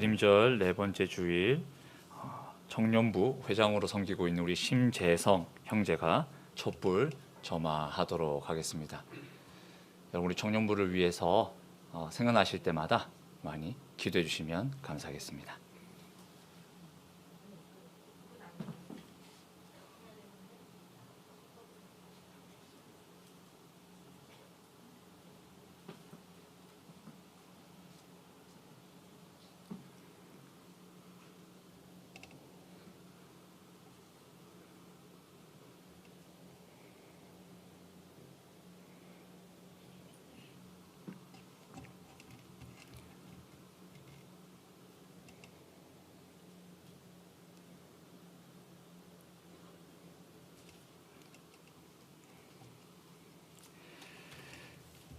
대림절 네 번째 주일 청년부 회장으로 섬기고 있는 우리 심재성 형제가 촛불 점화하도록 하겠습니다. 여러분, 우리 청년부를 위해서 생각나실 때마다 많이 기도해 주시면 감사하겠습니다.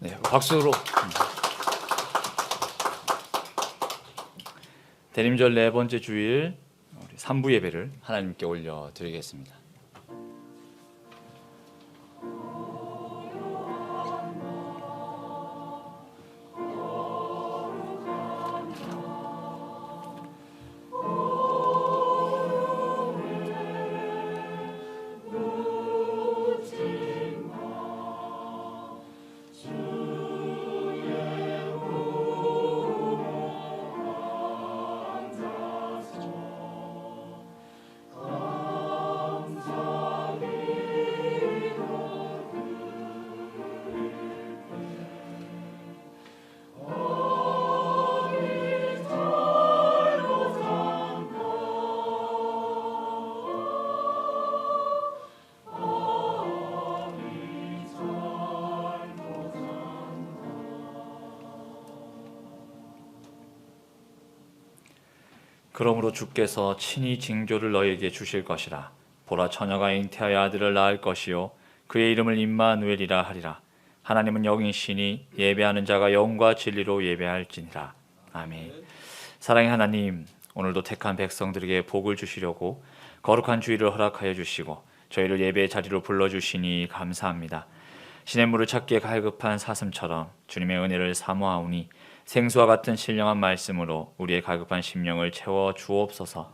네, 박수로 대림절 네 번째 주일 3부 예배를 하나님께 올려드리겠습니다. 그러므로 주께서 친히 징조를 너희에게 주실 것이라. 보라, 처녀가 잉태하여 아들을 낳을 것이요 그의 이름을 임마누엘이라 하리라. 하나님은 영이시니 예배하는 자가 영과 진리로 예배할지니라. 아멘. 사랑의 하나님, 오늘도 택한 백성들에게 복을 주시려고 거룩한 주일을 허락하여 주시고 저희를 예배의 자리로 불러주시니 감사합니다. 시냇물을 찾기에 갈급한 사슴처럼 주님의 은혜를 사모하오니 생수와 같은 신령한 말씀으로 우리의 갈급한 심령을 채워 주옵소서.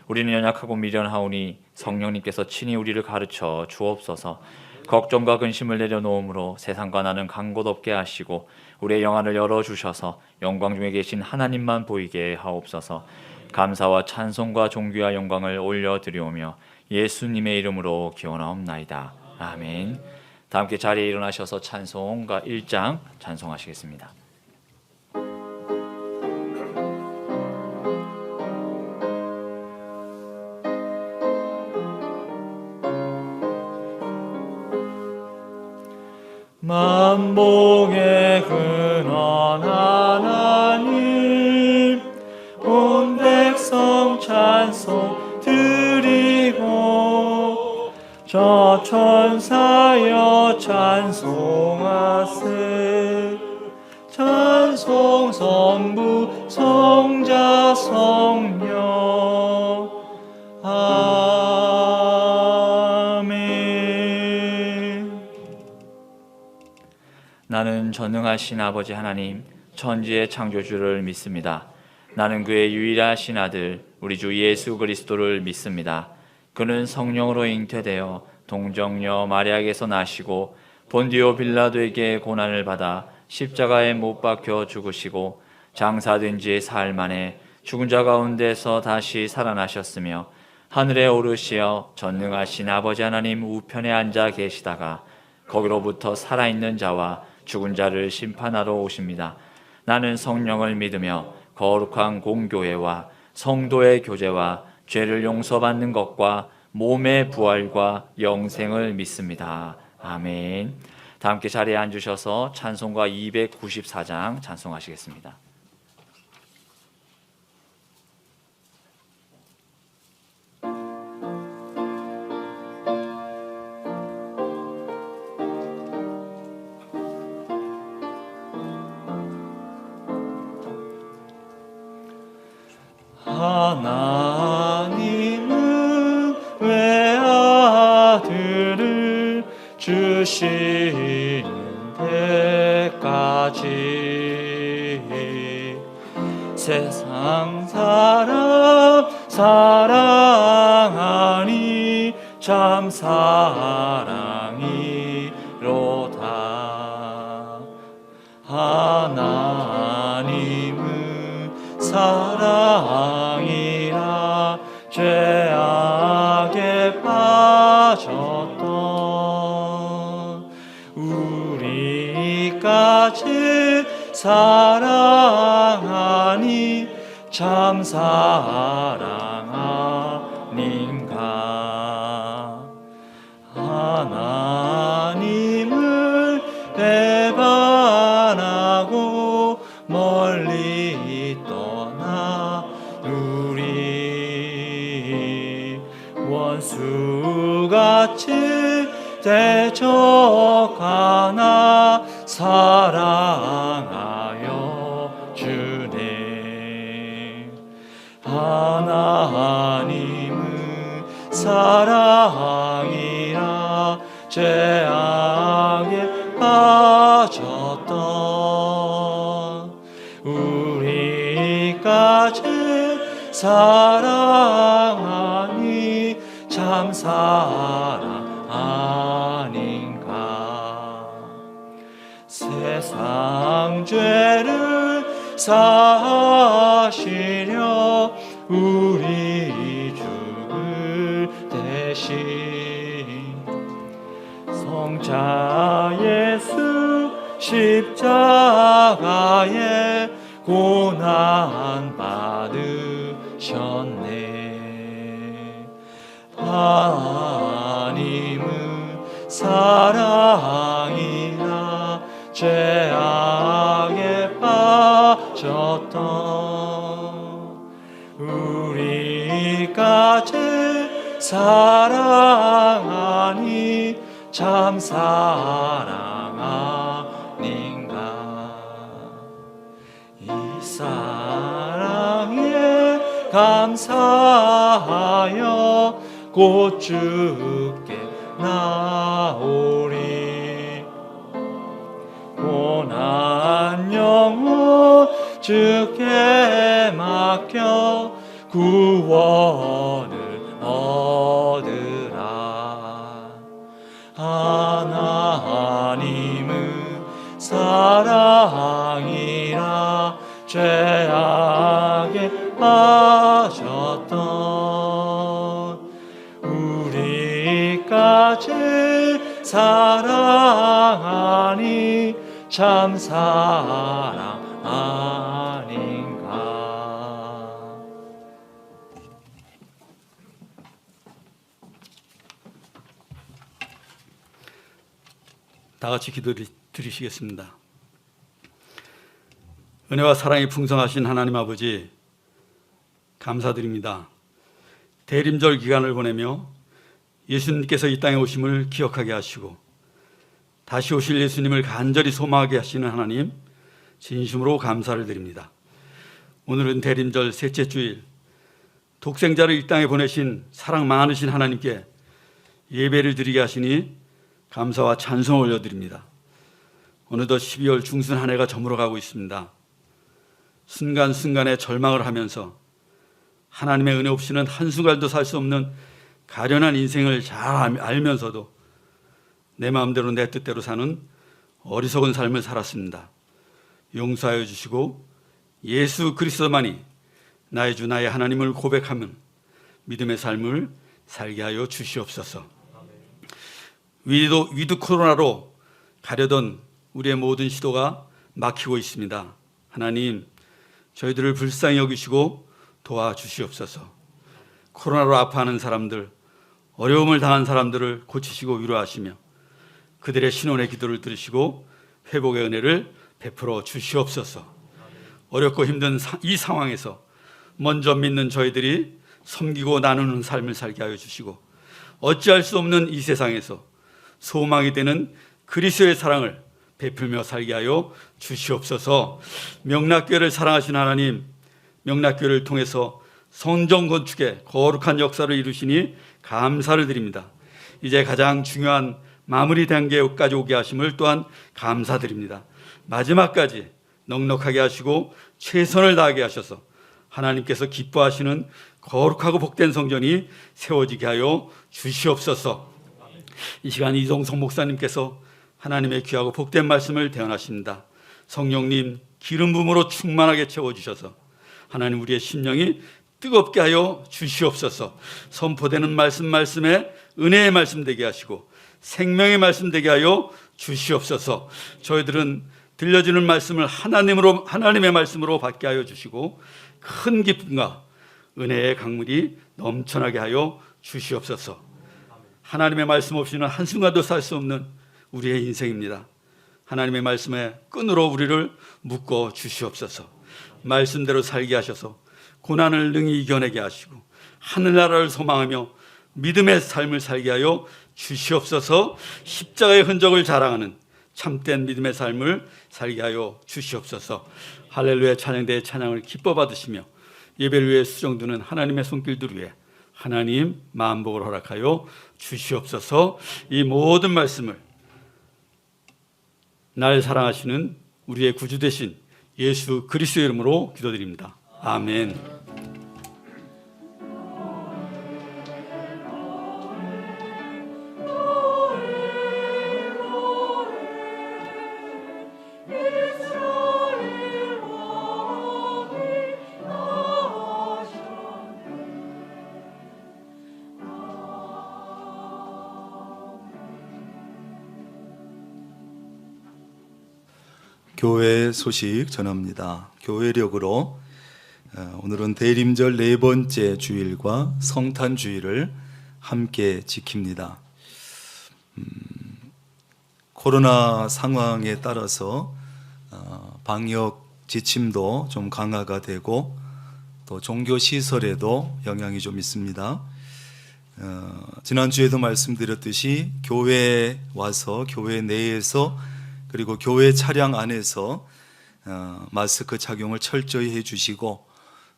우리는 연약하고 미련하오니 성령님께서 친히 우리를 가르쳐 주옵소서. 걱정과 근심을 내려놓음으로 세상과 나는 간 곳 없게 하시고 우리의 영안을 열어주셔서 영광 중에 계신 하나님만 보이게 하옵소서. 감사와 찬송과 존귀와 영광을 올려드리오며 예수님의 이름으로 기원하옵나이다. 아멘. 다 함께 자리에 일어나셔서 찬송가 1장 찬송하시겠습니다. 만복의 근원 하나님, 온 백성 찬송 드리고 저 천사여 찬송하세. 찬송 성부 성자 성령 나는 전능하신 아버지 하나님, 천지의 창조주를 믿습니다. 나는 그의 유일하신 아들 우리 주 예수 그리스도를 믿습니다. 그는 성령으로 잉태되어 동정녀 마리아에게서 나시고 본디오 빌라도에게 고난을 받아 십자가에 못 박혀 죽으시고 장사된 지 사흘 만에 죽은 자 가운데서 다시 살아나셨으며 하늘에 오르시어 전능하신 아버지 하나님 우편에 앉아 계시다가 거기로부터 살아있는 자와 죽은 자를 심판하러 오십니다. 나는 성령을 믿으며 거룩한 공교회와 성도의 교제와 죄를 용서받는 것과 몸의 부활과 영생을 믿습니다. 아멘. 다 함께 자리에 앉으셔서 찬송가 294장 찬송하시겠습니다. 하나님은 왜 아들을 주시는 데까지 세상 참 사랑이로다. 하나님은 사랑이라 죄악에 빠졌던 우리까지 사랑하니 참 사랑 아닌가. 하나님을 배반하고 멀리 떠나 우리 원수같이 대적하나 사랑하여 주네. 하나님은 사랑이라 죄악에 빠졌던 우리까지 사랑하니 참 사랑 아닌가. 세상 죄를 사하시려 우리 죽을 대신 성자 예수 십자가에 고난 받으셨네. 하나님은 사랑이라 죄악에 빠졌던 우리까지 사랑하니 참 사랑 아닌가. 이 사랑에 감사하여 곧 주께 나오리. 고난 영혼 주께 맡겨 구원을 얻으라. 하나님은 사랑이라 죄악에 빠졌던 우리까지 사랑하니 참 사랑 아닌가. 다 같이 기도드리시겠습니다. 은혜와 사랑이 풍성하신 하나님 아버지, 감사드립니다. 대림절 기간을 보내며 예수님께서 이 땅에 오심을 기억하게 하시고 다시 오실 예수님을 간절히 소망하게 하시는 하나님, 진심으로 감사를 드립니다. 오늘은 대림절 셋째 주일, 독생자를 이 땅에 보내신 사랑 많으신 하나님께 예배를 드리게 하시니 감사와 찬송을 올려드립니다. 어느덧 12월 중순 한 해가 저물어가고 있습니다. 순간순간에 절망을 하면서 하나님의 은혜 없이는 한순간도 살 수 없는 가련한 인생을 잘 알면서도 내 마음대로 내 뜻대로 사는 어리석은 삶을 살았습니다. 용서하여 주시고 예수 그리스도만이 나의 주 나의 하나님을 고백하면 믿음의 삶을 살게 하여 주시옵소서. 위드 코로나로 가려던 우리의 모든 시도가 막히고 있습니다. 하나님, 저희들을 불쌍히 여기시고 도와주시옵소서. 코로나로 아파하는 사람들, 어려움을 당한 사람들을 고치시고 위로하시며 그들의 신원의 기도를 들으시고 회복의 은혜를 베풀어 주시옵소서. 어렵고 힘든 이 상황에서 먼저 믿는 저희들이 섬기고 나누는 삶을 살게 하여 주시고 어찌할 수 없는 이 세상에서 소망이 되는 그리스도의 사랑을 베풀며 살게 하여 주시옵소서. 명락교회를 사랑하신 하나님, 명락교회를 통해서 성전 건축의 거룩한 역사를 이루시니 감사를 드립니다. 이제 가장 중요한 마무리 단계까지 오게 하심을 또한 감사드립니다. 마지막까지 넉넉하게 하시고 최선을 다하게 하셔서 하나님께서 기뻐하시는 거룩하고 복된 성전이 세워지게 하여 주시옵소서. 이 시간 이동성 목사님께서 하나님의 귀하고 복된 말씀을 대언하십니다. 성령님 기름 부음으로 충만하게 채워주셔서 하나님 우리의 심령이 뜨겁게 하여 주시옵소서. 선포되는 말씀에 은혜의 말씀 되게 하시고 생명의 말씀 되게 하여 주시옵소서. 저희들은 들려주는 말씀을 하나님의 말씀으로 받게 하여 주시고 큰 기쁨과 은혜의 강물이 넘쳐나게 하여 주시옵소서. 하나님의 말씀 없이는 한순간도 살 수 없는 우리의 인생입니다. 하나님의 말씀에 끈으로 우리를 묶어 주시옵소서. 말씀대로 살게 하셔서 고난을 능히 이겨내게 하시고 하늘나라를 소망하며 믿음의 삶을 살게 하여 주시옵소서. 십자가의 흔적을 자랑하는 참된 믿음의 삶을 살게 하여 주시옵소서. 할렐루야 찬양대의 찬양을 기뻐 받으시며 예배를 위해 수정두는 하나님의 손길들 위해 하나님 만복을 허락하여 주시옵소서. 이 모든 말씀을 날 사랑하시는 우리의 구주 되신 예수 그리스도의 이름으로 기도드립니다. 아멘. 교회 소식 전합니다. 교회력으로 오늘은 대림절 네 번째 주일과 성탄 주일을 함께 지킵니다. 코로나 상황에 따라서 방역 지침도 좀 강화가 되고 또 종교 시설에도 영향이 좀 있습니다. 지난주에도 말씀드렸듯이 교회에 와서 교회 내에서 그리고 교회 차량 안에서 마스크 착용을 철저히 해주시고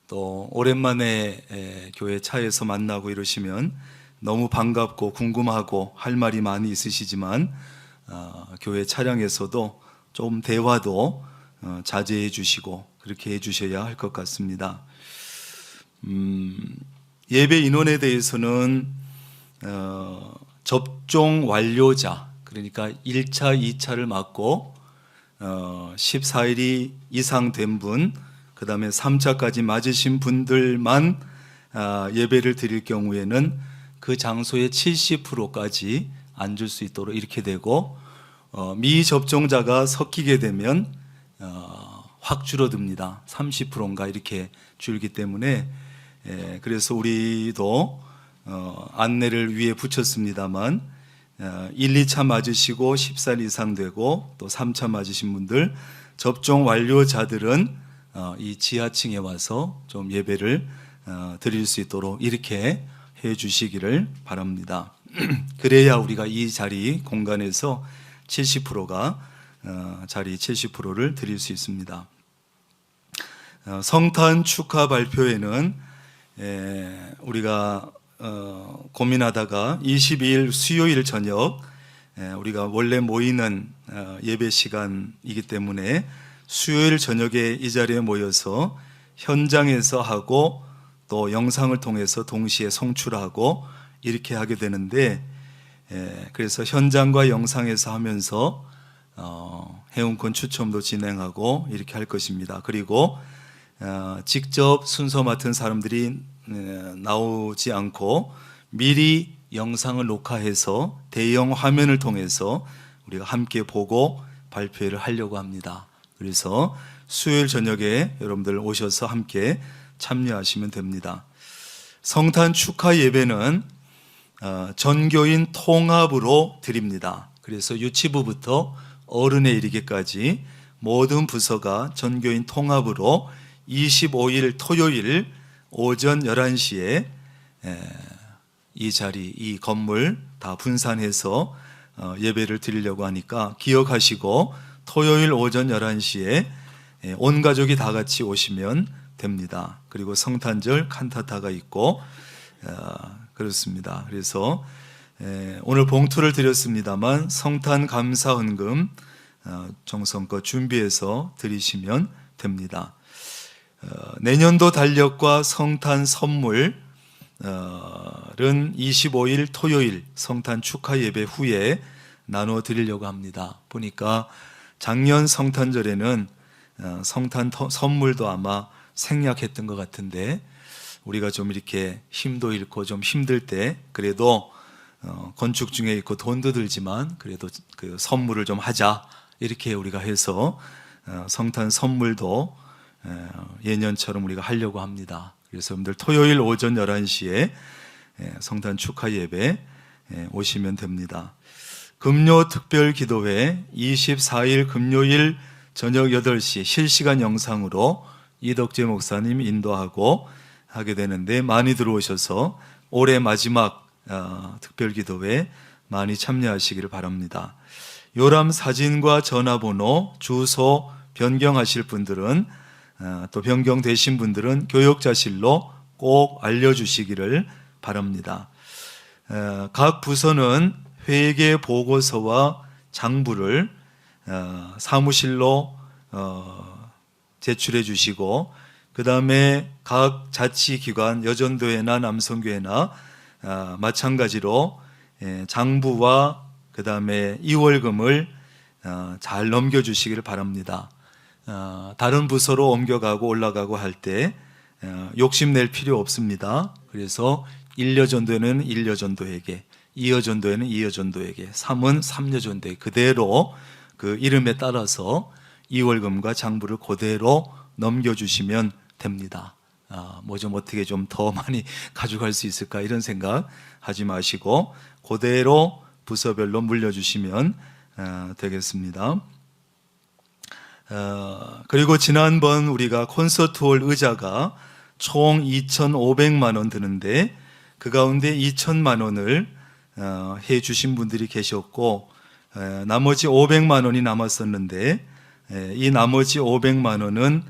또 오랜만에 교회 차에서 만나고 이러시면 너무 반갑고 궁금하고 할 말이 많이 있으시지만 교회 차량에서도 좀 대화도 자제해 주시고 그렇게 해 주셔야 할 것 같습니다. 예배 인원에 대해서는 접종 완료자, 그러니까 1차, 2차를 맞고 14일이 이상 된 분, 그 다음에 3차까지 맞으신 분들만 예배를 드릴 경우에는 그 장소의 70%까지 앉을 수 있도록 이렇게 되고, 미접종자가 섞이게 되면 확 줄어듭니다. 30%인가 이렇게 줄기 때문에, 그래서 우리도 안내를 위에 붙였습니다만 1, 2차 맞으시고 10살 이상 되고 또 3차 맞으신 분들, 접종 완료자들은 이 지하층에 와서 좀 예배를 드릴 수 있도록 이렇게 해 주시기를 바랍니다. 그래야 우리가 이 자리 공간에서 70%가 자리 70%를 드릴 수 있습니다. 성탄 축하 발표회는 우리가 고민하다가 22일 수요일 저녁 우리가 원래 모이는 예배 시간이기 때문에 수요일 저녁에 이 자리에 모여서 현장에서 하고 또 영상을 통해서 동시에 송출하고 이렇게 하게 되는데, 그래서 현장과 영상에서 하면서 회원권 추첨도 진행하고 이렇게 할 것입니다. 그리고 직접 순서 맡은 사람들이 나오지 않고 미리 영상을 녹화해서 대형 화면을 통해서 우리가 함께 보고 발표를 하려고 합니다. 그래서 수요일 저녁에 여러분들 오셔서 함께 참여하시면 됩니다. 성탄 축하 예배는 전교인 통합으로 드립니다. 그래서 유치부부터 어른에 이르기까지 모든 부서가 전교인 통합으로 25일 토요일 오전 11시에 이 자리, 이 건물 다 분산해서 예배를 드리려고 하니까 기억하시고 토요일 오전 11시에 온 가족이 다 같이 오시면 됩니다. 그리고 성탄절 칸타타가 있고 그렇습니다. 그래서 오늘 봉투를 드렸습니다만 성탄 감사 헌금 정성껏 준비해서 드리시면 됩니다. 내년도 달력과 성탄 선물은 25일 토요일 성탄 축하 예배 후에 나눠 드리려고 합니다. 보니까 작년 성탄절에는 성탄 선물도 아마 생략했던 것 같은데, 우리가 좀 이렇게 힘도 잃고 좀 힘들 때 그래도 건축 중에 있고 돈도 들지만 그래도 그 선물을 좀 하자, 이렇게 우리가 해서 성탄 선물도 예년처럼 우리가 하려고 합니다. 그래서 여러분들 토요일 오전 11시에 성탄 축하 예배 오시면 됩니다. 금요 특별 기도회 24일 금요일 저녁 8시 실시간 영상으로 이덕재 목사님 인도하고 하게 되는데, 많이 들어오셔서 올해 마지막 특별 기도회 많이 참여하시기를 바랍니다. 요람 사진과 전화번호, 주소 변경하실 분들은 또 변경되신 분들은 교역자실로 꼭 알려주시기를 바랍니다. 각 부서는 회계 보고서와 장부를 사무실로 제출해 주시고, 그 다음에 각 자치기관, 여전도회나 남성교회나 마찬가지로 장부와 그 다음에 이월금을 잘 넘겨주시기를 바랍니다. 다른 부서로 옮겨가고 올라가고 할 때 욕심낼 필요 없습니다. 그래서 1여전도에는 1여전도에게, 2여전도에는 2여전도에게, 3은 3여전도에 그대로 그 이름에 따라서 이월금과 장부를 그대로 넘겨주시면 됩니다. 뭐 좀 어떻게 좀 더 많이 가져갈 수 있을까 이런 생각 하지 마시고 그대로 부서별로 물려주시면 되겠습니다. 그리고 지난번 우리가 콘서트홀 의자가 총 2,500만 원 드는데 그 가운데 2,000만 원을 해 주신 분들이 계셨고, 나머지 500만 원이 남았었는데 이 나머지 500만 원은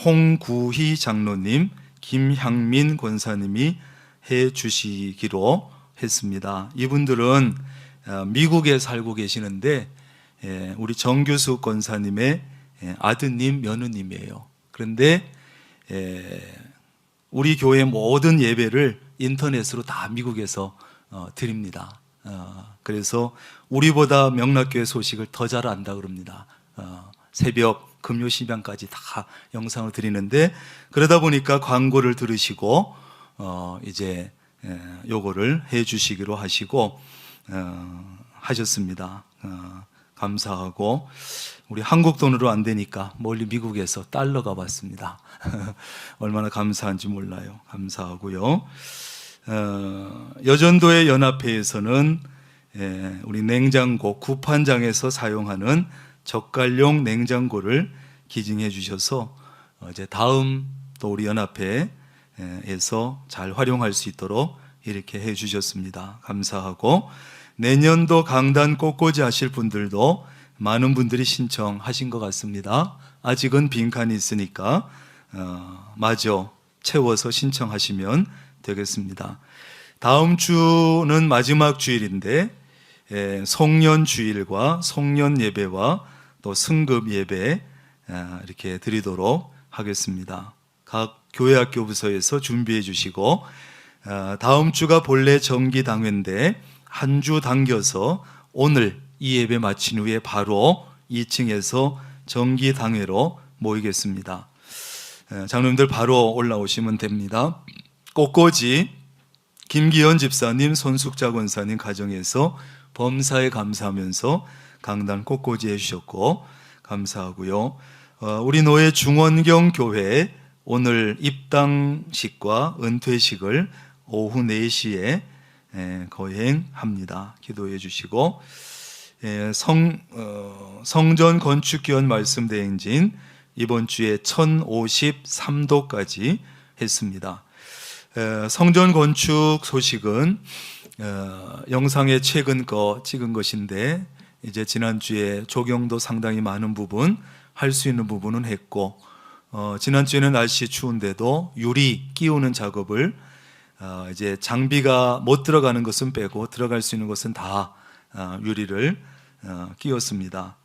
홍구희 장로님, 김향민 권사님이 해 주시기로 했습니다. 이분들은 미국에 살고 계시는데 우리 정규수 권사님의 아드님, 며느님이에요. 그런데 우리 교회 모든 예배를 인터넷으로 다 미국에서 드립니다. 그래서 우리보다 명락교회 소식을 더 잘 안다 그럽니다. 새벽 금요 시간까지 다 영상을 드리는데, 그러다 보니까 광고를 들으시고 이제 요거를 해 주시기로 하시고 하셨습니다. 감사하고, 우리 한국 돈으로 안 되니까 멀리 미국에서 달러가 왔습니다. 얼마나 감사한지 몰라요. 감사하고요. 여전도의 연합회에서는 우리 냉장고 구판장에서 사용하는 젓갈용 냉장고를 기증해 주셔서 이제 다음 또 우리 연합회에서 잘 활용할 수 있도록 이렇게 해 주셨습니다. 감사하고, 내년도 강단 꽃꽂이 하실 분들도 많은 분들이 신청하신 것 같습니다. 아직은 빈칸이 있으니까 마저 채워서 신청하시면 되겠습니다. 다음 주는 마지막 주일인데 송년 주일과 송년 예배와 또 승급 예배 이렇게 드리도록 하겠습니다. 각 교회학교 부서에서 준비해 주시고, 다음 주가 본래 정기당회인데 한 주 당겨서 오늘 이 예배 마친 후에 바로 2층에서 정기당회로 모이겠습니다. 장로님들 바로 올라오시면 됩니다. 꽃꽂이 김기현 집사님, 손숙자 권사님 가정에서 범사에 감사하면서 강단 꽃꽂이 해주셨고 감사하고요. 우리 노예 중원경 교회 오늘 입당식과 은퇴식을 오후 4시에 거행합니다. 기도해 주시고, 성전 건축기원 말씀 대행진 이번 주에 1053도까지 했습니다. 성전 건축 소식은 영상에 최근 거 찍은 것인데, 이제 지난주에 조경도 상당히 많은 부분 할 수 있는 부분은 했고, 지난주에는 날씨 추운데도 유리 끼우는 작업을 이제 장비가 못 들어가는 것은 빼고 들어갈 수 있는 것은 다 유리를 끼웠습니다.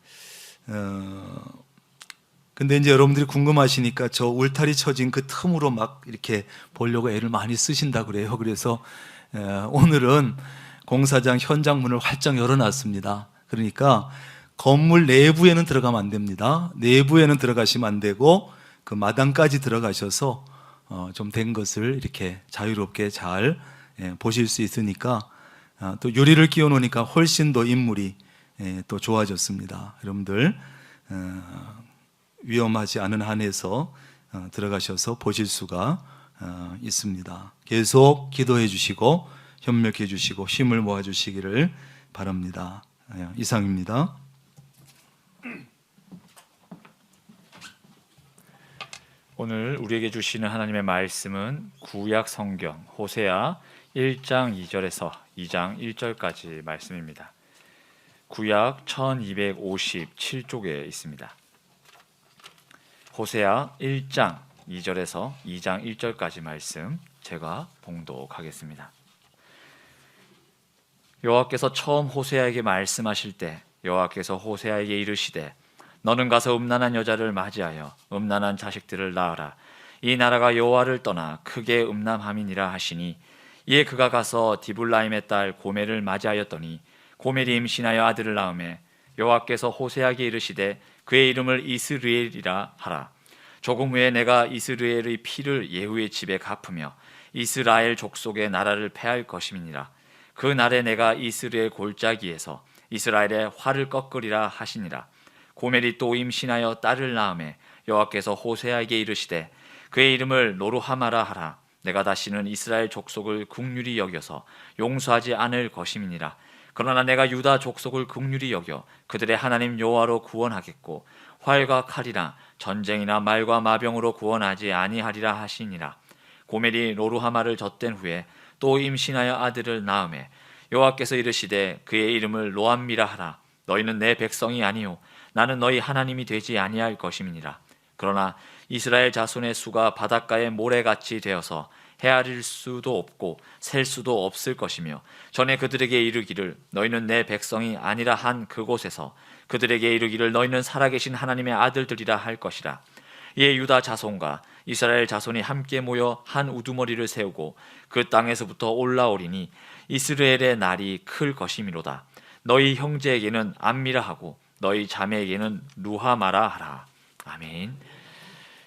근데 이제 여러분들이 궁금하시니까 저 울타리 쳐진 그 틈으로 막 이렇게 보려고 애를 많이 쓰신다 그래요. 그래서 오늘은 공사장 현장 문을 활짝 열어놨습니다. 그러니까 건물 내부에는 들어가면 안 됩니다. 내부에는 들어가시면 안 되고 그 마당까지 들어가셔서 좀 된 것을 이렇게 자유롭게 잘 보실 수 있으니까 또 유리를 끼워 놓으니까 훨씬 더 인물이 또 좋아졌습니다. 여러분들 위험하지 않은 한에서 들어가셔서 보실 수가 있습니다. 계속 기도해 주시고 협력해 주시고 힘을 모아 주시기를 바랍니다. 이상입니다. 오늘 우리에게 주시는 하나님의 말씀은 구약 성경 호세아 1장 2절에서 2장 1절까지 말씀입니다. 구약 1257쪽에 있습니다. 호세아 1장 2절에서 2장 1절까지 말씀 제가 봉독하겠습니다. 여호와께서 처음 호세아에게 말씀하실 때 여호와께서 호세아에게 이르시되 너는 가서 음란한 여자를 맞이하여 음란한 자식들을 낳으라. 이 나라가 여호와를 떠나 크게 음란함이니라 하시니 이에 그가 가서 디블라임의 딸 고멜을 맞이하였더니 고멜이 임신하여 아들을 낳으매 여호와께서 호세아에게 이르시되 그의 이름을 이스르엘이라 하라. 조금 후에 내가 이스라엘의 피를 예후의 집에 갚으며 이스라엘 족속의 나라를 패할 것임이니라. 그 날에 내가 이스라엘 골짜기에서 이스라엘의 활을 꺾으리라 하시니라. 고멜이 또 임신하여 딸을 낳으매 여호와께서 호세아에게 이르시되 그의 이름을 노루하마라 하라. 내가 다시는 이스라엘 족속을 긍휼히 여겨서 용서하지 않을 것임이니라. 그러나 내가 유다 족속을 긍휼히 여겨 그들의 하나님 여호와로 구원하겠고 활과 칼이나 전쟁이나 말과 마병으로 구원하지 아니하리라 하시니라. 고멜이 로루하마를 젖된 후에 또 임신하여 아들을 낳으매 여호와께서 이르시되 그의 이름을 로암미라 하라. 너희는 내 백성이 아니요 나는 너희 하나님이 되지 아니할 것임이니라. 그러나 이스라엘 자손의 수가 바닷가의 모래같이 되어서 헤아릴 수도 없고 셀 수도 없을 것이며 전에 그들에게 이르기를 너희는 내 백성이 아니라 한 그곳에서 그들에게 이르기를 너희는 살아계신 하나님의 아들들이라 할 것이라. 이에 유다 자손과 이스라엘 자손이 함께 모여 한 우두머리를 세우고 그 땅에서부터 올라오리니 이스라엘의 날이 클 것이미로다. 너희 형제에게는 암미라 하고 너희 자매에게는 루하마라 하라. 아멘.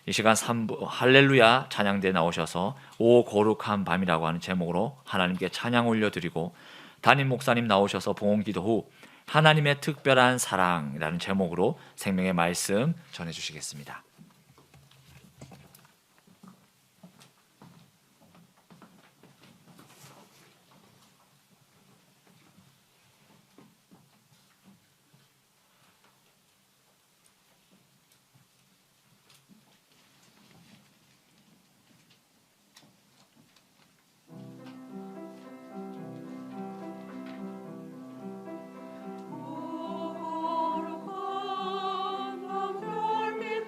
이 시간 3부 할렐루야 찬양대 나오셔서 오 거룩한 밤이라고 하는 제목으로 하나님께 찬양 올려드리고, 담임 목사님 나오셔서 봉헌기도 후 하나님의 특별한 사랑이라는 제목으로 생명의 말씀 전해주시겠습니다. 거룩한 밤 별빛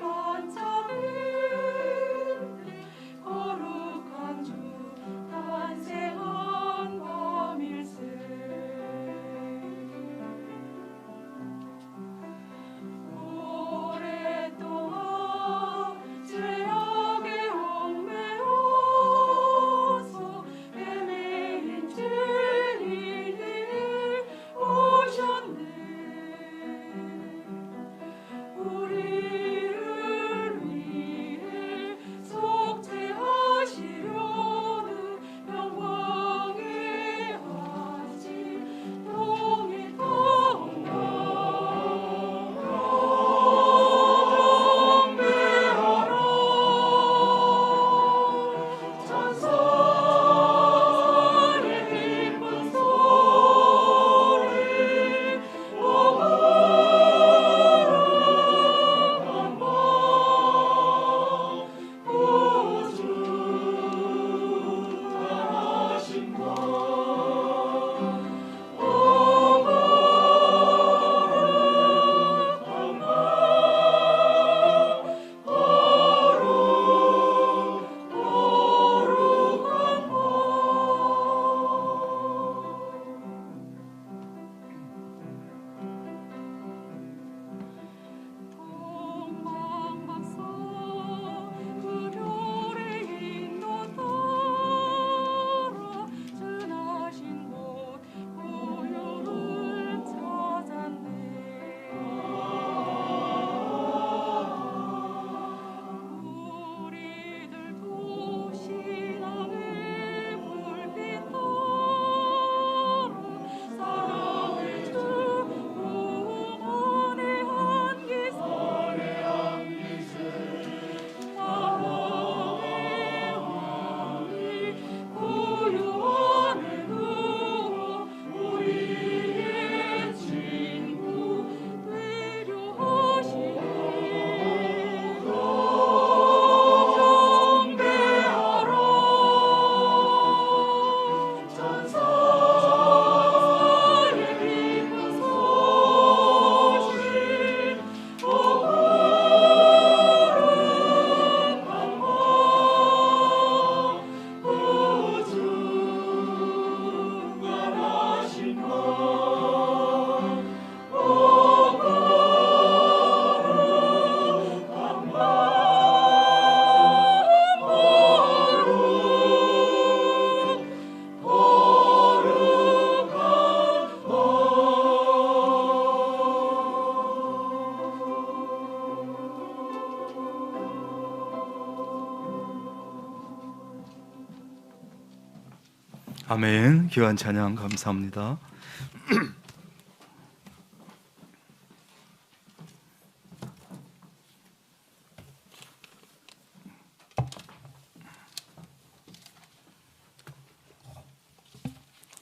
아멘. 귀한 찬양 감사합니다.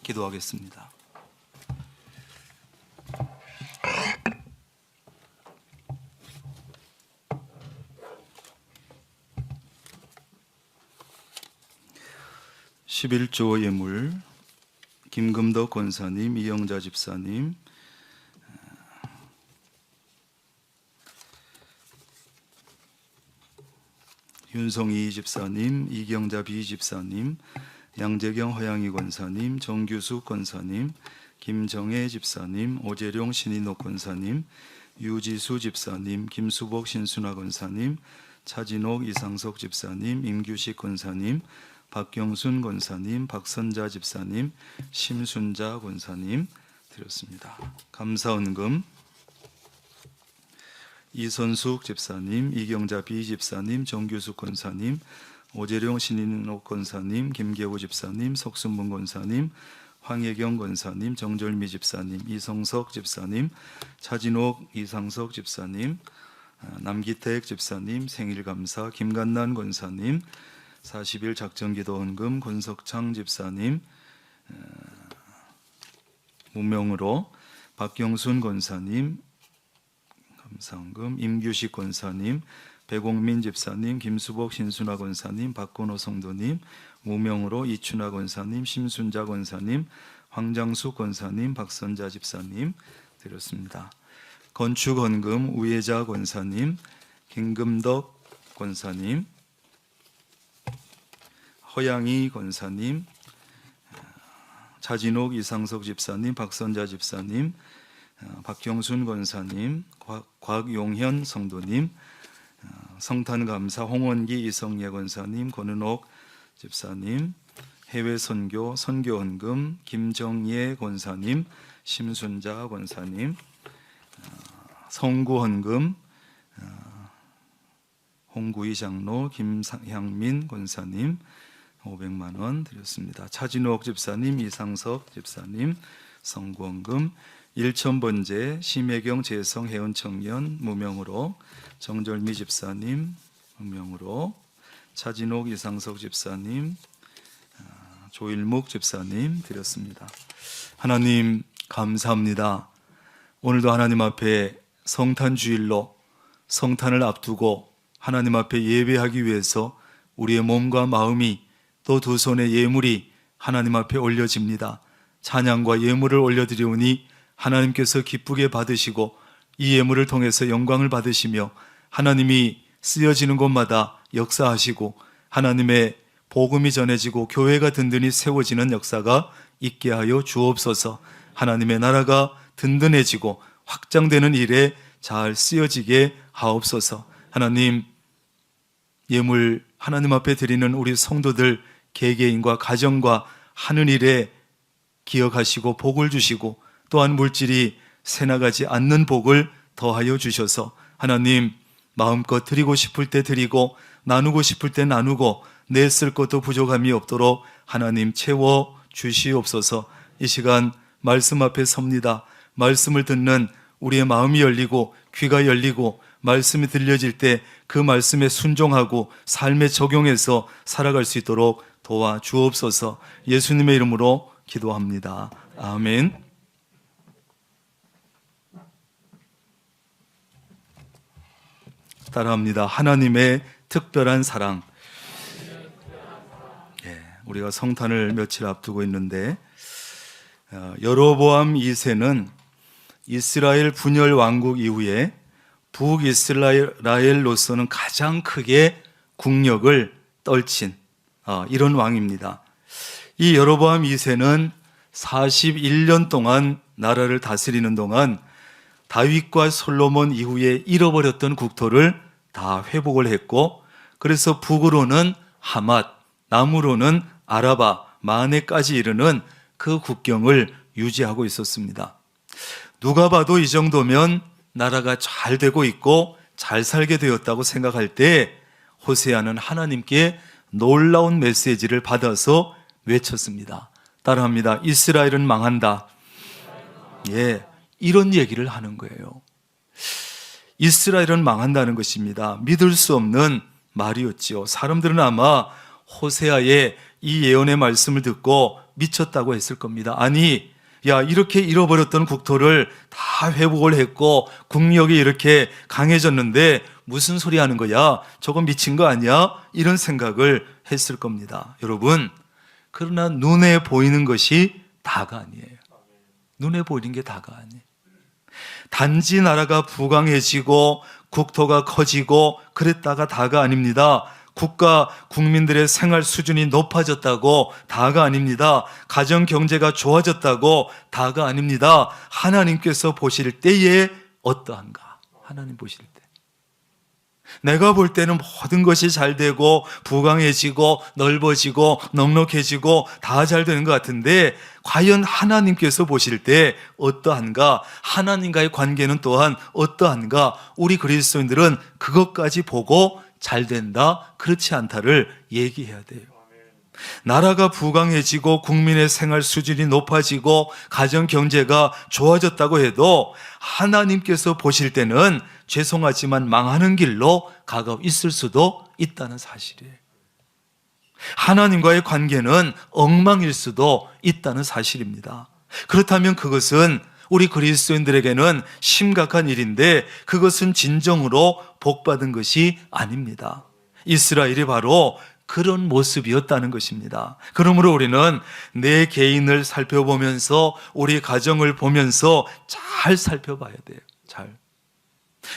기도하겠습니다. (11조) 예물 김금덕 권사님, 이영자 집사님, 윤성희 집사님, 이경자 비 집사님, 양재경 허양희 권사님, 정규숙 권사님, 김정혜 집사님, 오재룡 신인옥 권사님, 유지수 집사님, 김수복 신순화 권사님, 차진옥 이상석 집사님, 임규식 권사님, 박경순 권사님, 박선자 집사님, 심순자 권사님 드렸습니다. 감사헌금 이선숙 집사님, 이경자 비 집사님, 정규숙 권사님, 오재룡 신인옥 권사님, 김계호 집사님, 석순문 권사님, 황혜경 권사님, 정절미 집사님, 이성석 집사님, 차진옥 이상석 집사님, 남기택 집사님, 생일감사, 김간난 권사님, 40일 작정기도 헌금, 권석창 집사님, 무명으로 박경순 권사님, 감사헌금, 임규식 권사님, 배공민 집사님, 김수복 신순화 권사님, 박건호 성도님, 무명으로 이춘하 권사님, 심순자 권사님, 황장숙 권사님, 박선자 집사님 드렸습니다. 건축헌금 우예자 권사님, 김금덕 권사님, 허양희 권사님, 차진옥 이상석 집사님, 박선자 집사님, 박경순 권사님, 곽용현 성도님, 성탄감사 홍원기 이성예 권사님, 권은옥 집사님, 해외 선교 선교헌금 김정예 권사님, 심순자 권사님, 성구헌금 홍구이 장로 김향민 권사님 500만 원 드렸습니다. 차진옥 집사님, 이상석 집사님 성구헌금, 일천번제 심혜경 재성 해운청년 무명으로, 정절미 집사님 무명으로, 차진옥 이상석 집사님, 조일묵 집사님 드렸습니다. 하나님 감사합니다. 오늘도 하나님 앞에 성탄주일로 성탄을 앞두고 하나님 앞에 예배하기 위해서 우리의 몸과 마음이 또 두 손의 예물이 하나님 앞에 올려집니다. 찬양과 예물을 올려드리오니 하나님께서 기쁘게 받으시고 이 예물을 통해서 영광을 받으시며 하나님이 쓰여지는 곳마다 역사하시고 하나님의 복음이 전해지고 교회가 든든히 세워지는 역사가 있게 하여 주옵소서. 하나님의 나라가 든든해지고 확장되는 일에 잘 쓰여지게 하옵소서. 하나님, 예물 하나님 앞에 드리는 우리 성도들 개개인과 가정과 하는 일에 기억하시고 복을 주시고 또한 물질이 새나가지 않는 복을 더하여 주셔서 하나님 마음껏 드리고 싶을 때 드리고 나누고 싶을 때 나누고 냈을 것도 부족함이 없도록 하나님 채워 주시옵소서. 이 시간 말씀 앞에 섭니다. 말씀을 듣는 우리의 마음이 열리고 귀가 열리고 말씀이 들려질 때 그 말씀에 순종하고 삶에 적용해서 살아갈 수 있도록 도와주옵소서. 예수님의 이름으로 기도합니다. 아멘. 따라합니다. 하나님의 특별한 사랑. 우리가 성탄을 며칠 앞두고 있는데 여로보암 2세는 이스라엘 분열 왕국 이후에 북이스라엘로서는 가장 크게 국력을 떨친 이런 왕입니다. 이 여로보암 2세는 41년 동안 나라를 다스리는 동안 다윗과 솔로몬 이후에 잃어버렸던 국토를 다 회복을 했고, 그래서 북으로는 하맛, 남으로는 아라바, 마네까지 이르는 그 국경을 유지하고 있었습니다. 누가 봐도 이 정도면 나라가 잘 되고 있고 잘 살게 되었다고 생각할 때 호세아는 하나님께 놀라운 메시지를 받아서 외쳤습니다. 따라합니다. 이스라엘은 망한다. 예, 이런 얘기를 하는 거예요. 이스라엘은 망한다는 것입니다. 믿을 수 없는 말이었지요. 사람들은 아마 호세아의 이 예언의 말씀을 듣고 미쳤다고 했을 겁니다. 아니, 야, 이렇게 잃어버렸던 국토를 다 회복을 했고 국력이 이렇게 강해졌는데 무슨 소리 하는 거야? 저건 미친 거 아니야? 이런 생각을 했을 겁니다. 여러분, 그러나 눈에 보이는 것이 다가 아니에요. 눈에 보이는 게 다가 아니에요. 단지 나라가 부강해지고 국토가 커지고 그랬다가 다가 아닙니다. 국가 국민들의 생활 수준이 높아졌다고 다가 아닙니다. 가정 경제가 좋아졌다고 다가 아닙니다. 하나님께서 보실 때에 어떠한가? 하나님 보실 때. 내가 볼 때는 모든 것이 잘 되고 부강해지고 넓어지고 넉넉해지고 다 잘 되는 것 같은데 과연 하나님께서 보실 때 어떠한가? 하나님과의 관계는 또한 어떠한가? 우리 그리스도인들은 그것까지 보고 잘 된다, 그렇지 않다를 얘기해야 돼요. 나라가 부강해지고 국민의 생활 수준이 높아지고 가정 경제가 좋아졌다고 해도 하나님께서 보실 때는 죄송하지만 망하는 길로 가고 있을 수도 있다는 사실이에요. 하나님과의 관계는 엉망일 수도 있다는 사실입니다. 그렇다면 그것은 우리 그리스도인들에게는 심각한 일인데 그것은 진정으로 복받은 것이 아닙니다. 이스라엘이 바로 그런 모습이었다는 것입니다. 그러므로 우리는 내 개인을 살펴보면서 우리 가정을 보면서 잘 살펴봐야 돼요. 잘.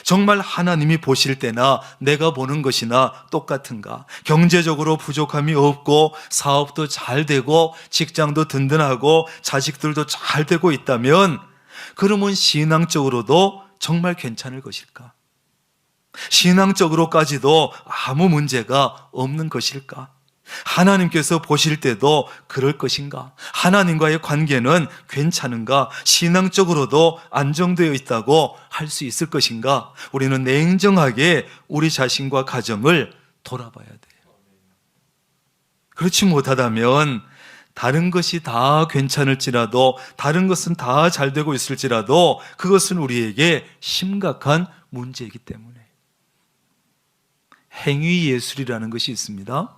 정말 하나님이 보실 때나 내가 보는 것이나 똑같은가? 경제적으로 부족함이 없고 사업도 잘 되고 직장도 든든하고 자식들도 잘 되고 있다면 그러면 신앙적으로도 정말 괜찮을 것일까? 신앙적으로까지도 아무 문제가 없는 것일까? 하나님께서 보실 때도 그럴 것인가? 하나님과의 관계는 괜찮은가? 신앙적으로도 안정되어 있다고 할 수 있을 것인가? 우리는 냉정하게 우리 자신과 가정을 돌아봐야 돼요. 그렇지 못하다면 다른 것이 다 괜찮을지라도 다른 것은 다 잘 되고 있을지라도 그것은 우리에게 심각한 문제이기 때문에 행위 예술이라는 것이 있습니다.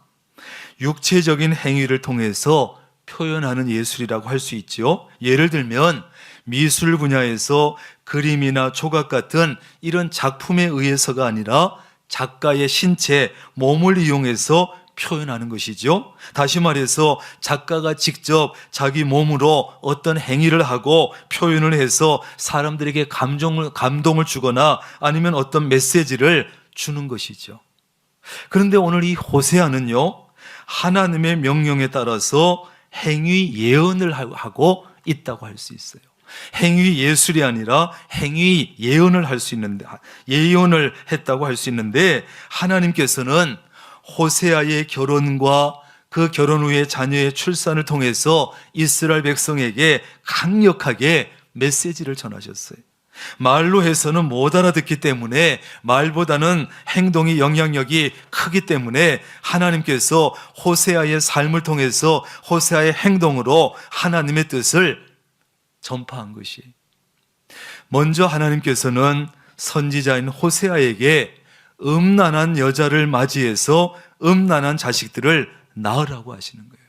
육체적인 행위를 통해서 표현하는 예술이라고 할 수 있죠. 예를 들면 미술 분야에서 그림이나 조각 같은 이런 작품에 의해서가 아니라 작가의 신체, 몸을 이용해서 표현하는 것이죠. 다시 말해서 작가가 직접 자기 몸으로 어떤 행위를 하고 표현을 해서 사람들에게 감동을 주거나 아니면 어떤 메시지를 주는 것이죠. 그런데 오늘 이 호세아는요, 하나님의 명령에 따라서 행위 예언을 하고 있다고 할 수 있어요. 행위 예술이 아니라 행위 예언을 할 수 있는데, 예언을 했다고 할 수 있는데, 하나님께서는 호세아의 결혼과 그 결혼 후의 자녀의 출산을 통해서 이스라엘 백성에게 강력하게 메시지를 전하셨어요. 말로 해서는 못 알아듣기 때문에 말보다는 행동이 영향력이 크기 때문에 하나님께서 호세아의 삶을 통해서 호세아의 행동으로 하나님의 뜻을 전파한 것이. 먼저 하나님께서는 선지자인 호세아에게 음란한 여자를 맞이해서 음란한 자식들을 낳으라고 하시는 거예요.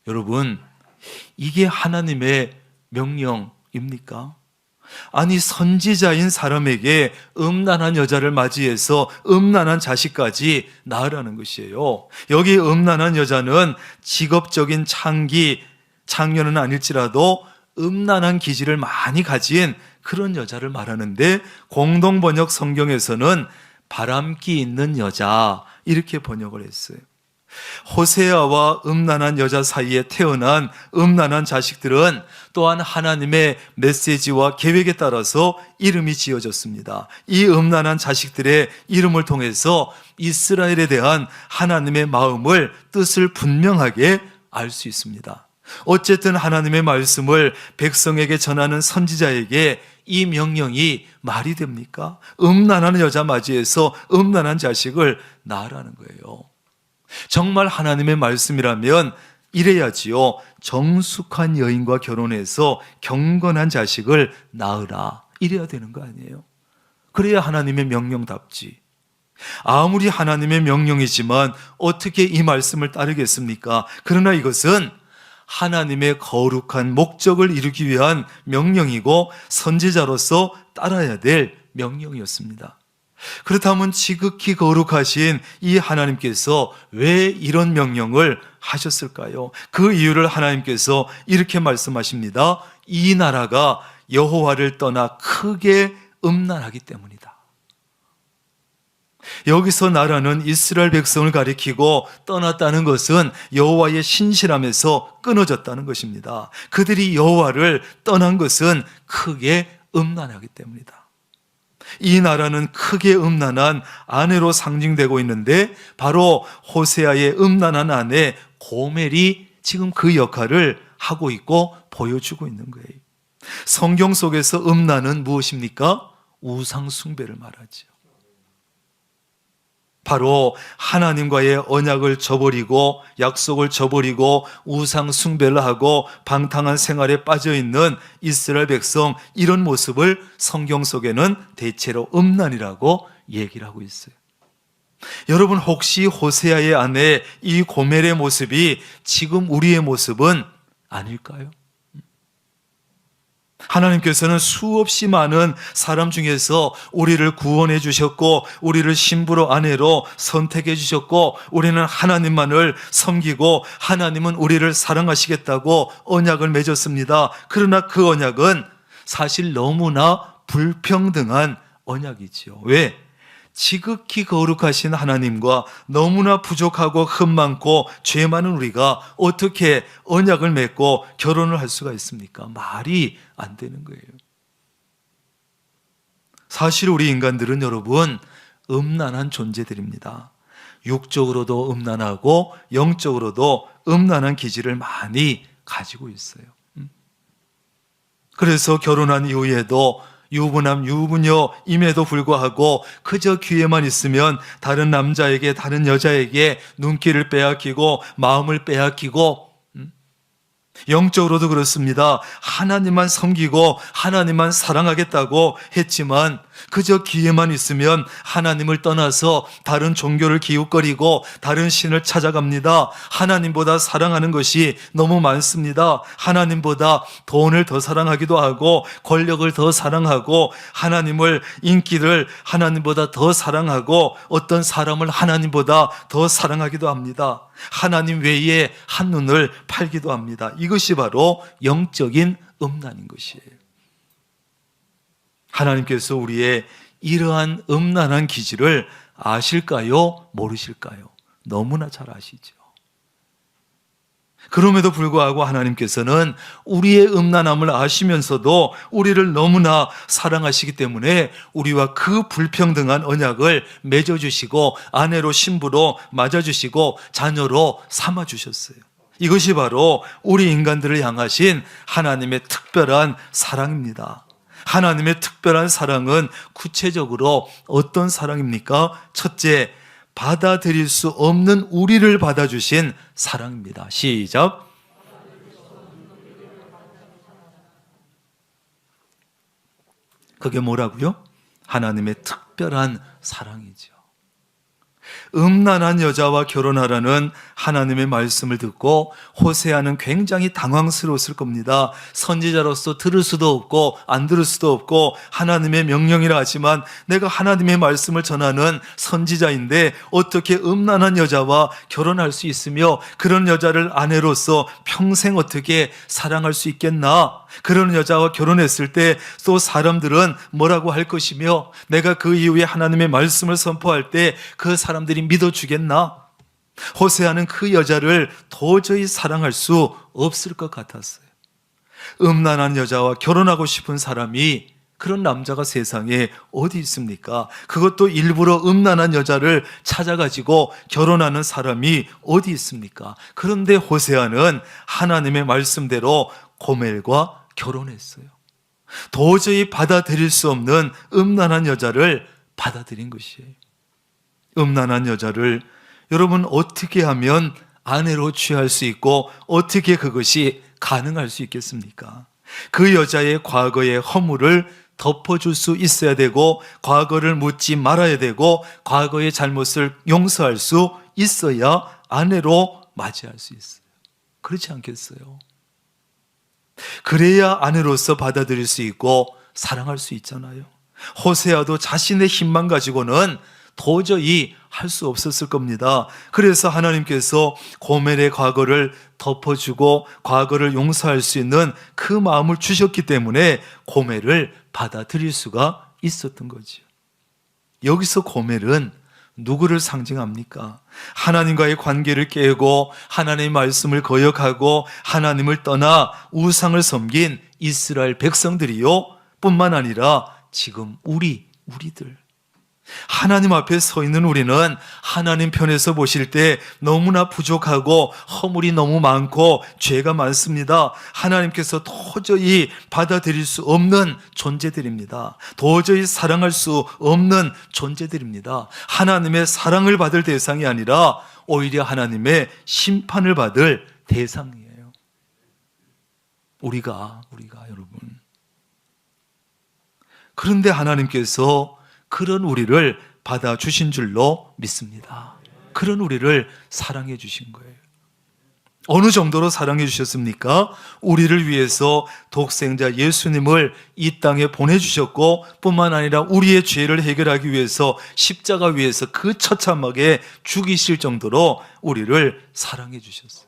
여러분, 이게 하나님의 명령입니까? 아니, 선지자인 사람에게 음란한 여자를 맞이해서 음란한 자식까지 낳으라는 것이에요. 여기 음란한 여자는 직업적인 창녀는 아닐지라도 음란한 기질을 많이 가진 그런 여자를 말하는데 공동번역 성경에서는 바람기 있는 여자 이렇게 번역을 했어요. 호세아와 음란한 여자 사이에 태어난 음란한 자식들은 또한 하나님의 메시지와 계획에 따라서 이름이 지어졌습니다. 이 음란한 자식들의 이름을 통해서 이스라엘에 대한 하나님의 마음을, 뜻을 분명하게 알 수 있습니다. 어쨌든 하나님의 말씀을 백성에게 전하는 선지자에게 이 명령이 말이 됩니까? 음란한 여자 맞이해서 음란한 자식을 낳으라는 거예요. 정말 하나님의 말씀이라면 이래야지요. 정숙한 여인과 결혼해서 경건한 자식을 낳으라. 이래야 되는 거 아니에요? 그래야 하나님의 명령답지. 아무리 하나님의 명령이지만 어떻게 이 말씀을 따르겠습니까? 그러나 이것은 하나님의 거룩한 목적을 이루기 위한 명령이고 선지자로서 따라야 될 명령이었습니다. 그렇다면 지극히 거룩하신 이 하나님께서 왜 이런 명령을 하셨을까요? 그 이유를 하나님께서 이렇게 말씀하십니다. 이 나라가 여호와를 떠나 크게 음란하기 때문이다. 여기서 나라는 이스라엘 백성을 가리키고 떠났다는 것은 여호와의 신실함에서 끊어졌다는 것입니다. 그들이 여호와를 떠난 것은 크게 음란하기 때문이다. 이 나라는 크게 음란한 아내로 상징되고 있는데 바로 호세아의 음란한 아내 고멜이 지금 그 역할을 하고 있고 보여주고 있는 거예요. 성경 속에서 음란은 무엇입니까? 우상 숭배를 말하죠. 바로 하나님과의 언약을 저버리고 약속을 저버리고 우상 숭배를 하고 방탕한 생활에 빠져있는 이스라엘 백성, 이런 모습을 성경 속에는 대체로 음란이라고 얘기를 하고 있어요. 여러분, 혹시 호세아의 아내 이 고멜의 모습이 지금 우리의 모습은 아닐까요? 하나님께서는 수없이 많은 사람 중에서 우리를 구원해 주셨고 우리를 신부로 아내로 선택해 주셨고 우리는 하나님만을 섬기고 하나님은 우리를 사랑하시겠다고 언약을 맺었습니다. 그러나 그 언약은 사실 너무나 불평등한 언약이지요. 왜? 지극히 거룩하신 하나님과 너무나 부족하고 흠 많고 죄 많은 우리가 어떻게 언약을 맺고 결혼을 할 수가 있습니까? 말이 안 되는 거예요. 사실 우리 인간들은 여러분 음란한 존재들입니다. 육적으로도 음란하고 영적으로도 음란한 기질을 많이 가지고 있어요. 그래서 결혼한 이후에도 유부남, 유부녀임에도 불구하고 그저 귀에만 있으면 다른 남자에게, 다른 여자에게 눈길을 빼앗기고 마음을 빼앗기고, 영적으로도 그렇습니다. 하나님만 섬기고 하나님만 사랑하겠다고 했지만 그저 귀에만 있으면 하나님을 떠나서 다른 종교를 기웃거리고 다른 신을 찾아갑니다. 하나님보다 사랑하는 것이 너무 많습니다. 하나님보다 돈을 더 사랑하기도 하고 권력을 더 사랑하고 하나님을, 인기를 하나님보다 더 사랑하고 어떤 사람을 하나님보다 더 사랑하기도 합니다. 하나님 외에 한눈을 팔기도 합니다. 이것이 바로 영적인 음란인 것이에요. 하나님께서 우리의 이러한 음란한 기질을 아실까요? 모르실까요? 너무나 잘 아시죠. 그럼에도 불구하고 하나님께서는 우리의 음란함을 아시면서도 우리를 너무나 사랑하시기 때문에 우리와 그 불평등한 언약을 맺어주시고 아내로 신부로 맞아주시고 자녀로 삼아주셨어요. 이것이 바로 우리 인간들을 향하신 하나님의 특별한 사랑입니다. 하나님의 특별한 사랑은 구체적으로 어떤 사랑입니까? 첫째, 받아들일 수 없는 우리를 받아주신 사랑입니다. 시작. 그게 뭐라고요? 하나님의 특별한 사랑이죠. 음란한 여자와 결혼하라는 하나님의 말씀을 듣고 호세아는 굉장히 당황스러웠을 겁니다. 선지자로서 들을 수도 없고 안 들을 수도 없고 하나님의 명령이라 하지만 내가 하나님의 말씀을 전하는 선지자인데 어떻게 음란한 여자와 결혼할 수 있으며 그런 여자를 아내로서 평생 어떻게 사랑할 수 있겠나? 그런 여자와 결혼했을 때 또 사람들은 뭐라고 할 것이며 내가 그 이후에 하나님의 말씀을 선포할 때 그 사람들이 믿어주겠나? 호세아는 그 여자를 도저히 사랑할 수 없을 것 같았어요. 음란한 여자와 결혼하고 싶은 사람이, 그런 남자가 세상에 어디 있습니까? 그것도 일부러 음란한 여자를 찾아가지고 결혼하는 사람이 어디 있습니까? 그런데 호세아는 하나님의 말씀대로 고멜과 결혼했어요. 도저히 받아들일 수 없는 음란한 여자를 받아들인 것이에요. 음란한 여자를 여러분 어떻게 하면 아내로 취할 수 있고 어떻게 그것이 가능할 수 있겠습니까? 그 여자의 과거의 허물을 덮어줄 수 있어야 되고 과거를 묻지 말아야 되고 과거의 잘못을 용서할 수 있어야 아내로 맞이할 수 있어요. 그렇지 않겠어요? 그래야 아내로서 받아들일 수 있고 사랑할 수 있잖아요. 호세아도 자신의 힘만 가지고는 도저히 할 수 없었을 겁니다. 그래서 하나님께서 고멜의 과거를 덮어주고 과거를 용서할 수 있는 그 마음을 주셨기 때문에 고멜을 받아들일 수가 있었던 거죠. 여기서 고멜은 누구를 상징합니까? 하나님과의 관계를 깨고 하나님의 말씀을 거역하고 하나님을 떠나 우상을 섬긴 이스라엘 백성들이요 뿐만 아니라 지금 우리들 하나님 앞에 서 있는 우리는 하나님 편에서 보실 때 너무나 부족하고 허물이 너무 많고 죄가 많습니다. 하나님께서 도저히 받아들일 수 없는 존재들입니다. 도저히 사랑할 수 없는 존재들입니다. 하나님의 사랑을 받을 대상이 아니라 오히려 하나님의 심판을 받을 대상이에요. 우리가 여러분. 그런데 하나님께서 그런 우리를 받아주신 줄로 믿습니다. 그런 우리를 사랑해 주신 거예요. 어느 정도로 사랑해 주셨습니까? 우리를 위해서 독생자 예수님을 이 땅에 보내주셨고 뿐만 아니라 우리의 죄를 해결하기 위해서 십자가 위에서 그 처참하게 죽이실 정도로 우리를 사랑해 주셨어요.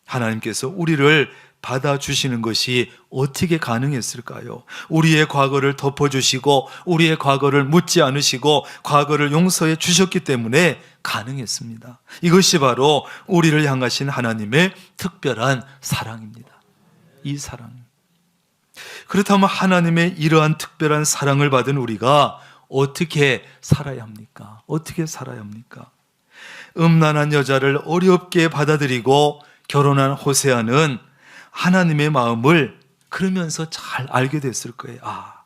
하나님께서 우리를 받아주시는 것이 어떻게 가능했을까요? 우리의 과거를 덮어주시고 우리의 과거를 묻지 않으시고 과거를 용서해 주셨기 때문에 가능했습니다. 이것이 바로 우리를 향하신 하나님의 특별한 사랑입니다. 이 사랑. 그렇다면 하나님의 이러한 특별한 사랑을 받은 우리가 어떻게 살아야 합니까? 어떻게 살아야 합니까? 음란한 여자를 어렵게 받아들이고 결혼한 호세아는 하나님의 마음을 그러면서 잘 알게 됐을 거예요.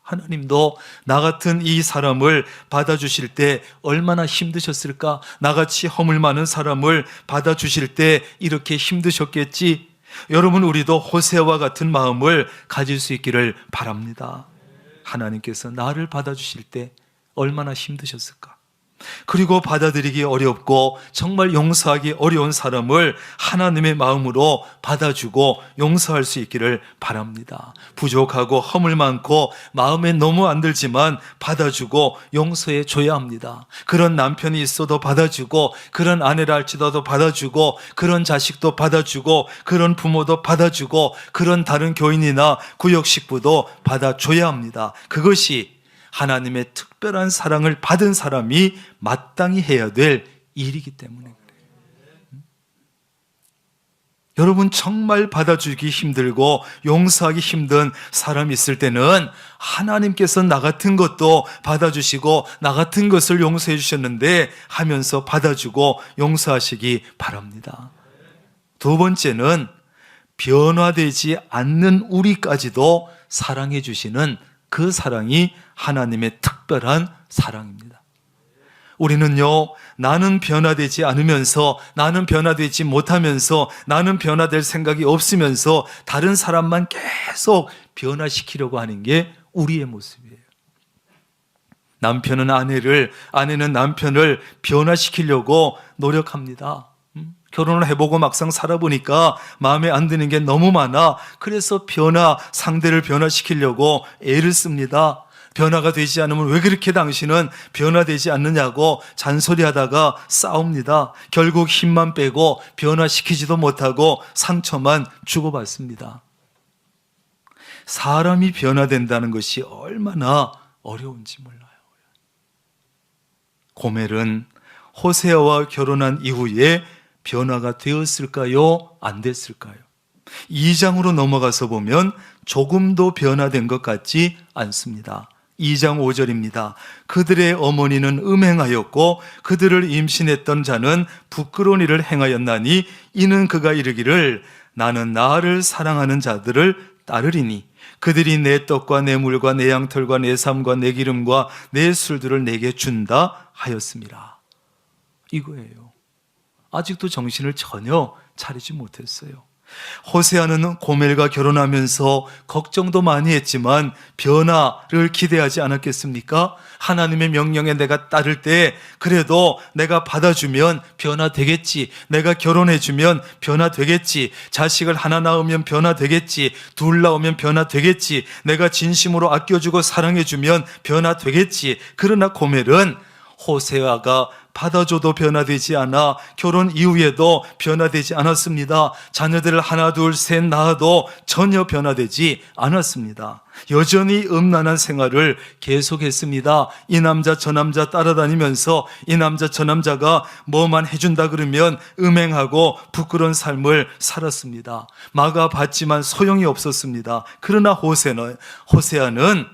하나님도 나 같은 이 사람을 받아주실 때 얼마나 힘드셨을까? 나같이 허물 많은 사람을 받아주실 때 이렇게 힘드셨겠지? 여러분, 우리도 호세아와 같은 마음을 가질 수 있기를 바랍니다. 하나님께서 나를 받아주실 때 얼마나 힘드셨을까? 그리고 받아들이기 어렵고 정말 용서하기 어려운 사람을 하나님의 마음으로 받아주고 용서할 수 있기를 바랍니다. 부족하고 허물 많고 마음에 너무 안 들지만 받아주고 용서해 줘야 합니다. 그런 남편이 있어도 받아주고 그런 아내라 할지라도 받아주고 그런 자식도 받아주고 그런 부모도 받아주고 그런 다른 교인이나 구역 식구도 받아줘야 합니다. 그것이 하나님의 특별한 사랑을 받은 사람이 마땅히 해야 될 일이기 때문에 그래요. 여러분, 정말 받아주기 힘들고 용서하기 힘든 사람이 있을 때는 하나님께서 나 같은 것도 받아주시고 나 같은 것을 용서해 주셨는데 하면서 받아주고 용서하시기 바랍니다. 두 번째는 변화되지 않는 우리까지도 사랑해 주시는 그 사랑이 하나님의 특별한 사랑입니다. 우리는요, 나는 변화되지 않으면서, 나는 변화되지 못하면서, 나는 변화될 생각이 없으면서 다른 사람만 계속 변화시키려고 하는 게 우리의 모습이에요. 남편은 아내는 남편을 변화시키려고 노력합니다. 결혼을 해보고 막상 살아보니까 마음에 안 드는 게 너무 많아. 그래서 상대를 변화시키려고 애를 씁니다. 변화가 되지 않으면 왜 그렇게 당신은 변화되지 않느냐고 잔소리하다가 싸웁니다. 결국 힘만 빼고 변화시키지도 못하고 상처만 주고받습니다. 사람이 변화된다는 것이 얼마나 어려운지 몰라요. 고멜은 호세아와 결혼한 이후에 변화가 되었을까요? 안 됐을까요? 2장으로 넘어가서 보면 조금도 변화된 것 같지 않습니다. 2장 5절입니다. 그들의 어머니는 음행하였고 그들을 임신했던 자는 부끄러운 일을 행하였나니 이는 그가 이르기를 나는 나를 사랑하는 자들을 따르리니 그들이 내 떡과 내 물과 내 양털과 내 삶과 내 기름과 내 술들을 내게 준다 하였습니다. 이거예요. 아직도 정신을 전혀 차리지 못했어요. 호세아는 고멜과 결혼하면서 걱정도 많이 했지만 변화를 기대하지 않았겠습니까? 하나님의 명령에 내가 따를 때 그래도 내가 받아주면 변화되겠지, 내가 결혼해주면 변화되겠지, 자식을 하나 낳으면 변화되겠지, 둘 낳으면 변화되겠지, 내가 진심으로 아껴주고 사랑해주면 변화되겠지. 그러나 고멜은 호세아가 받아줘도 변화되지 않아 결혼 이후에도 변화되지 않았습니다. 자녀들을 하나 둘 셋 낳아도 전혀 변화되지 않았습니다. 여전히 음란한 생활을 계속했습니다. 이 남자 저 남자 따라다니면서 이 남자 저 남자가 뭐만 해준다 그러면 음행하고 부끄러운 삶을 살았습니다. 막아봤지만 소용이 없었습니다. 그러나 호세아는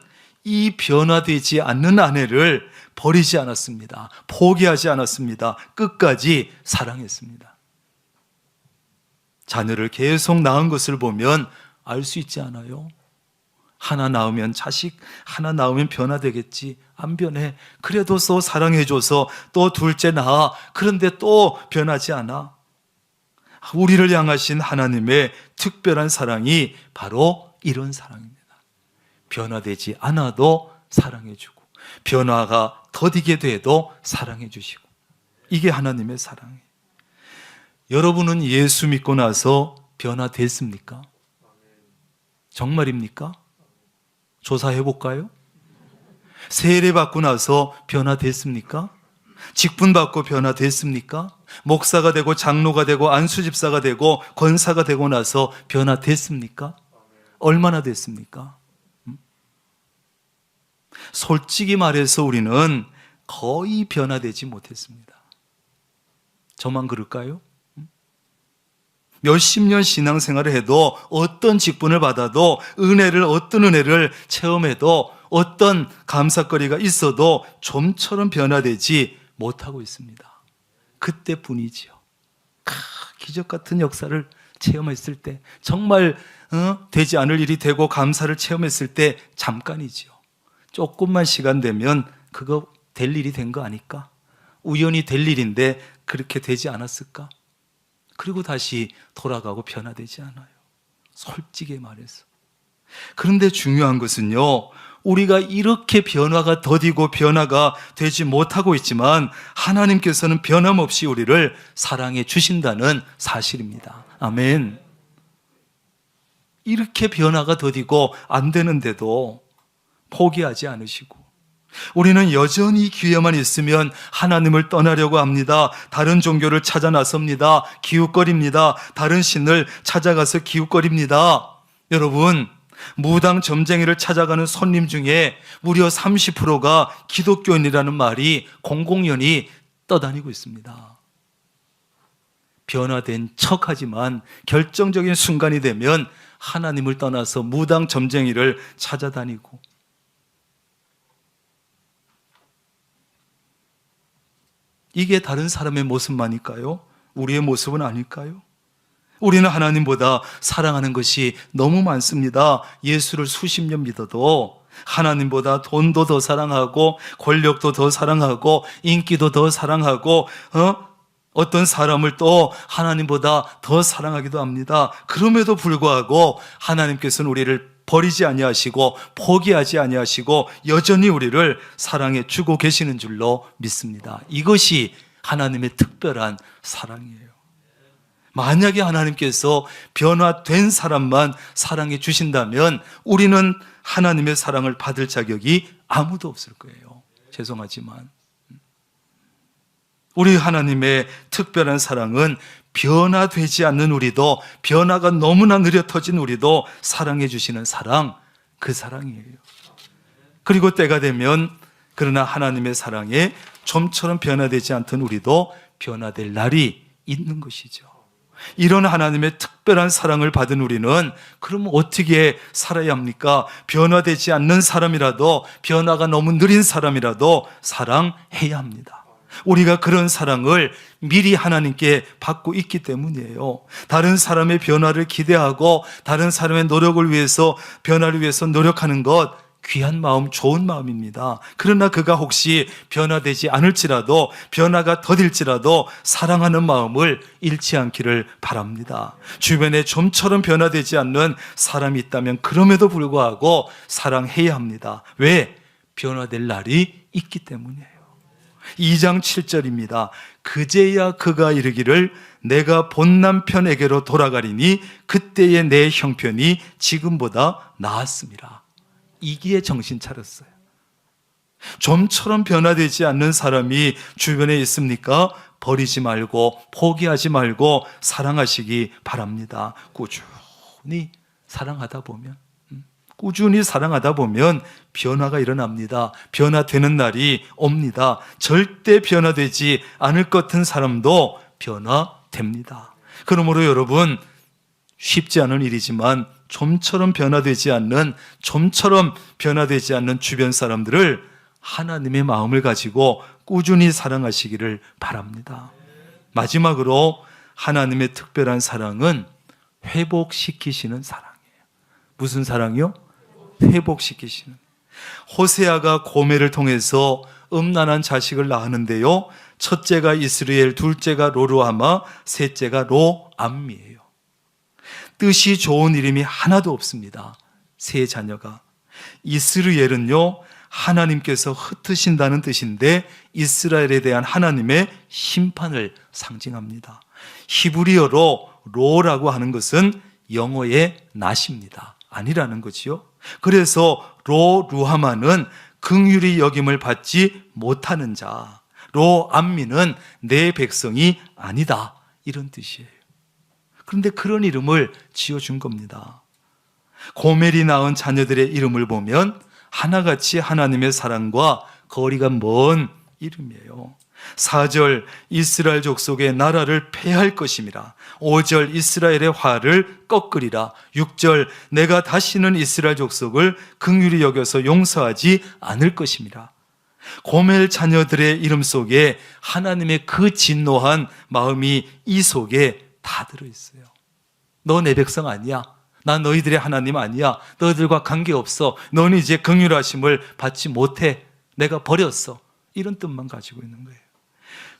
이 변화되지 않는 아내를 버리지 않았습니다. 포기하지 않았습니다. 끝까지 사랑했습니다. 자녀를 계속 낳은 것을 보면 알 수 있지 않아요? 하나 낳으면 자식 하나 낳으면 변화되겠지. 안 변해. 그래도 또 사랑해줘서 또 둘째 낳아. 그런데 또 변하지 않아. 우리를 향하신 하나님의 특별한 사랑이 바로 이런 사랑입니다. 변화되지 않아도 사랑해주고 변화가 더디게 돼도 사랑해 주시고, 이게 하나님의 사랑이에요. 여러분은 예수 믿고 나서 변화됐습니까? 정말입니까? 조사해 볼까요? 세례 받고 나서 변화됐습니까? 직분 받고 변화됐습니까? 목사가 되고 장로가 되고 안수집사가 되고 권사가 되고 나서 변화됐습니까? 얼마나 됐습니까? 솔직히 말해서 우리는 거의 변화되지 못했습니다. 저만 그럴까요? 몇십 년 신앙생활을 해도 어떤 직분을 받아도 어떤 은혜를 체험해도 어떤 감사거리가 있어도 좀처럼 변화되지 못하고 있습니다. 그때뿐이지요. 기적 같은 역사를 체험했을 때, 정말 되지 않을 일이 되고 감사를 체험했을 때 잠깐이지요. 조금만 시간 되면 그거 될 일이 된 거 아닐까? 우연히 될 일인데 그렇게 되지 않았을까? 그리고 다시 돌아가고 변화되지 않아요. 솔직히 말해서. 그런데 중요한 것은요, 우리가 이렇게 변화가 더디고 변화가 되지 못하고 있지만 하나님께서는 변함없이 우리를 사랑해 주신다는 사실입니다. 아멘. 이렇게 변화가 더디고 안 되는데도 포기하지 않으시고, 우리는 여전히 기회만 있으면 하나님을 떠나려고 합니다. 다른 종교를 찾아 나섭니다. 기웃거립니다. 다른 신을 찾아가서 기웃거립니다. 여러분, 무당 점쟁이를 찾아가는 손님 중에 무려 30%가 기독교인이라는 말이 공공연히 떠다니고 있습니다. 변화된 척하지만 결정적인 순간이 되면 하나님을 떠나서 무당 점쟁이를 찾아다니고, 이게 다른 사람의 모습만일까요? 우리의 모습은 아닐까요? 우리는 하나님보다 사랑하는 것이 너무 많습니다. 예수를 수십 년 믿어도 하나님보다 돈도 더 사랑하고 권력도 더 사랑하고 인기도 더 사랑하고 어떤 사람을 또 하나님보다 더 사랑하기도 합니다. 그럼에도 불구하고 하나님께서는 우리를 버리지 아니하시고 포기하지 아니하시고 여전히 우리를 사랑해 주고 계시는 줄로 믿습니다. 이것이 하나님의 특별한 사랑이에요. 만약에 하나님께서 변화된 사람만 사랑해 주신다면 우리는 하나님의 사랑을 받을 자격이 아무도 없을 거예요. 죄송하지만 우리 하나님의 특별한 사랑은 변화되지 않는 우리도, 변화가 너무나 느려 터진 우리도 사랑해 주시는 사랑, 그 사랑이에요. 그리고 때가 되면 그러나 하나님의 사랑에 좀처럼 변화되지 않던 우리도 변화될 날이 있는 것이죠. 이런 하나님의 특별한 사랑을 받은 우리는 그럼 어떻게 살아야 합니까? 변화되지 않는 사람이라도, 변화가 너무 느린 사람이라도 사랑해야 합니다. 우리가 그런 사랑을 미리 하나님께 받고 있기 때문이에요. 다른 사람의 변화를 기대하고 다른 사람의 노력을 위해서, 변화를 위해서 노력하는 것, 귀한 마음, 좋은 마음입니다. 그러나 그가 혹시 변화되지 않을지라도, 변화가 더딜지라도 사랑하는 마음을 잃지 않기를 바랍니다. 주변에 좀처럼 변화되지 않는 사람이 있다면 그럼에도 불구하고 사랑해야 합니다. 왜? 변화될 날이 있기 때문이에요. 2장 7절입니다. 그제야 그가 이르기를 내가 본 남편에게로 돌아가리니 그때의 내 형편이 지금보다 나았습니다. 이기에 정신 차렸어요. 좀처럼 변화되지 않는 사람이 주변에 있습니까? 버리지 말고 포기하지 말고 사랑하시기 바랍니다. 꾸준히 사랑하다 보면 변화가 일어납니다. 변화되는 날이 옵니다. 절대 변화되지 않을 것 같은 사람도 변화됩니다. 그러므로 여러분, 쉽지 않은 일이지만 좀처럼 변화되지 않는 주변 사람들을 하나님의 마음을 가지고 꾸준히 사랑하시기를 바랍니다. 마지막으로 하나님의 특별한 사랑은 회복시키시는 사랑이에요. 무슨 사랑이요? 회복시키시는. 호세아가 고멜을 통해서 음란한 자식을 낳았는데요, 첫째가 이스라엘, 둘째가 로루하마, 셋째가 로암미예요. 뜻이 좋은 이름이 하나도 없습니다. 세 자녀가. 이스라엘은요, 하나님께서 흩으신다는 뜻인데 이스라엘에 대한 하나님의 심판을 상징합니다. 히브리어로 로라고 하는 것은 영어의 낫입니다. 아니라는 거지요. 그래서 로루하마는 긍휼히 여김을 받지 못하는 자, 로암미는 내 백성이 아니다, 이런 뜻이에요. 그런데 그런 이름을 지어준 겁니다. 고멜이 낳은 자녀들의 이름을 보면 하나같이 하나님의 사랑과 거리가 먼 이름이에요. 4절 이스라엘 족속의 나라를 패할 것임이라. 5절 이스라엘의 화를 꺾으리라. 6절 내가 다시는 이스라엘 족속을 긍휼히 여겨서 용서하지 않을 것임이라. 고멜 자녀들의 이름 속에 하나님의 그 진노한 마음이 이 속에 다 들어있어요. 너 내 백성 아니야. 난 너희들의 하나님 아니야. 너희들과 관계없어. 너는 이제 긍휼하심을 받지 못해. 내가 버렸어. 이런 뜻만 가지고 있는 거예요.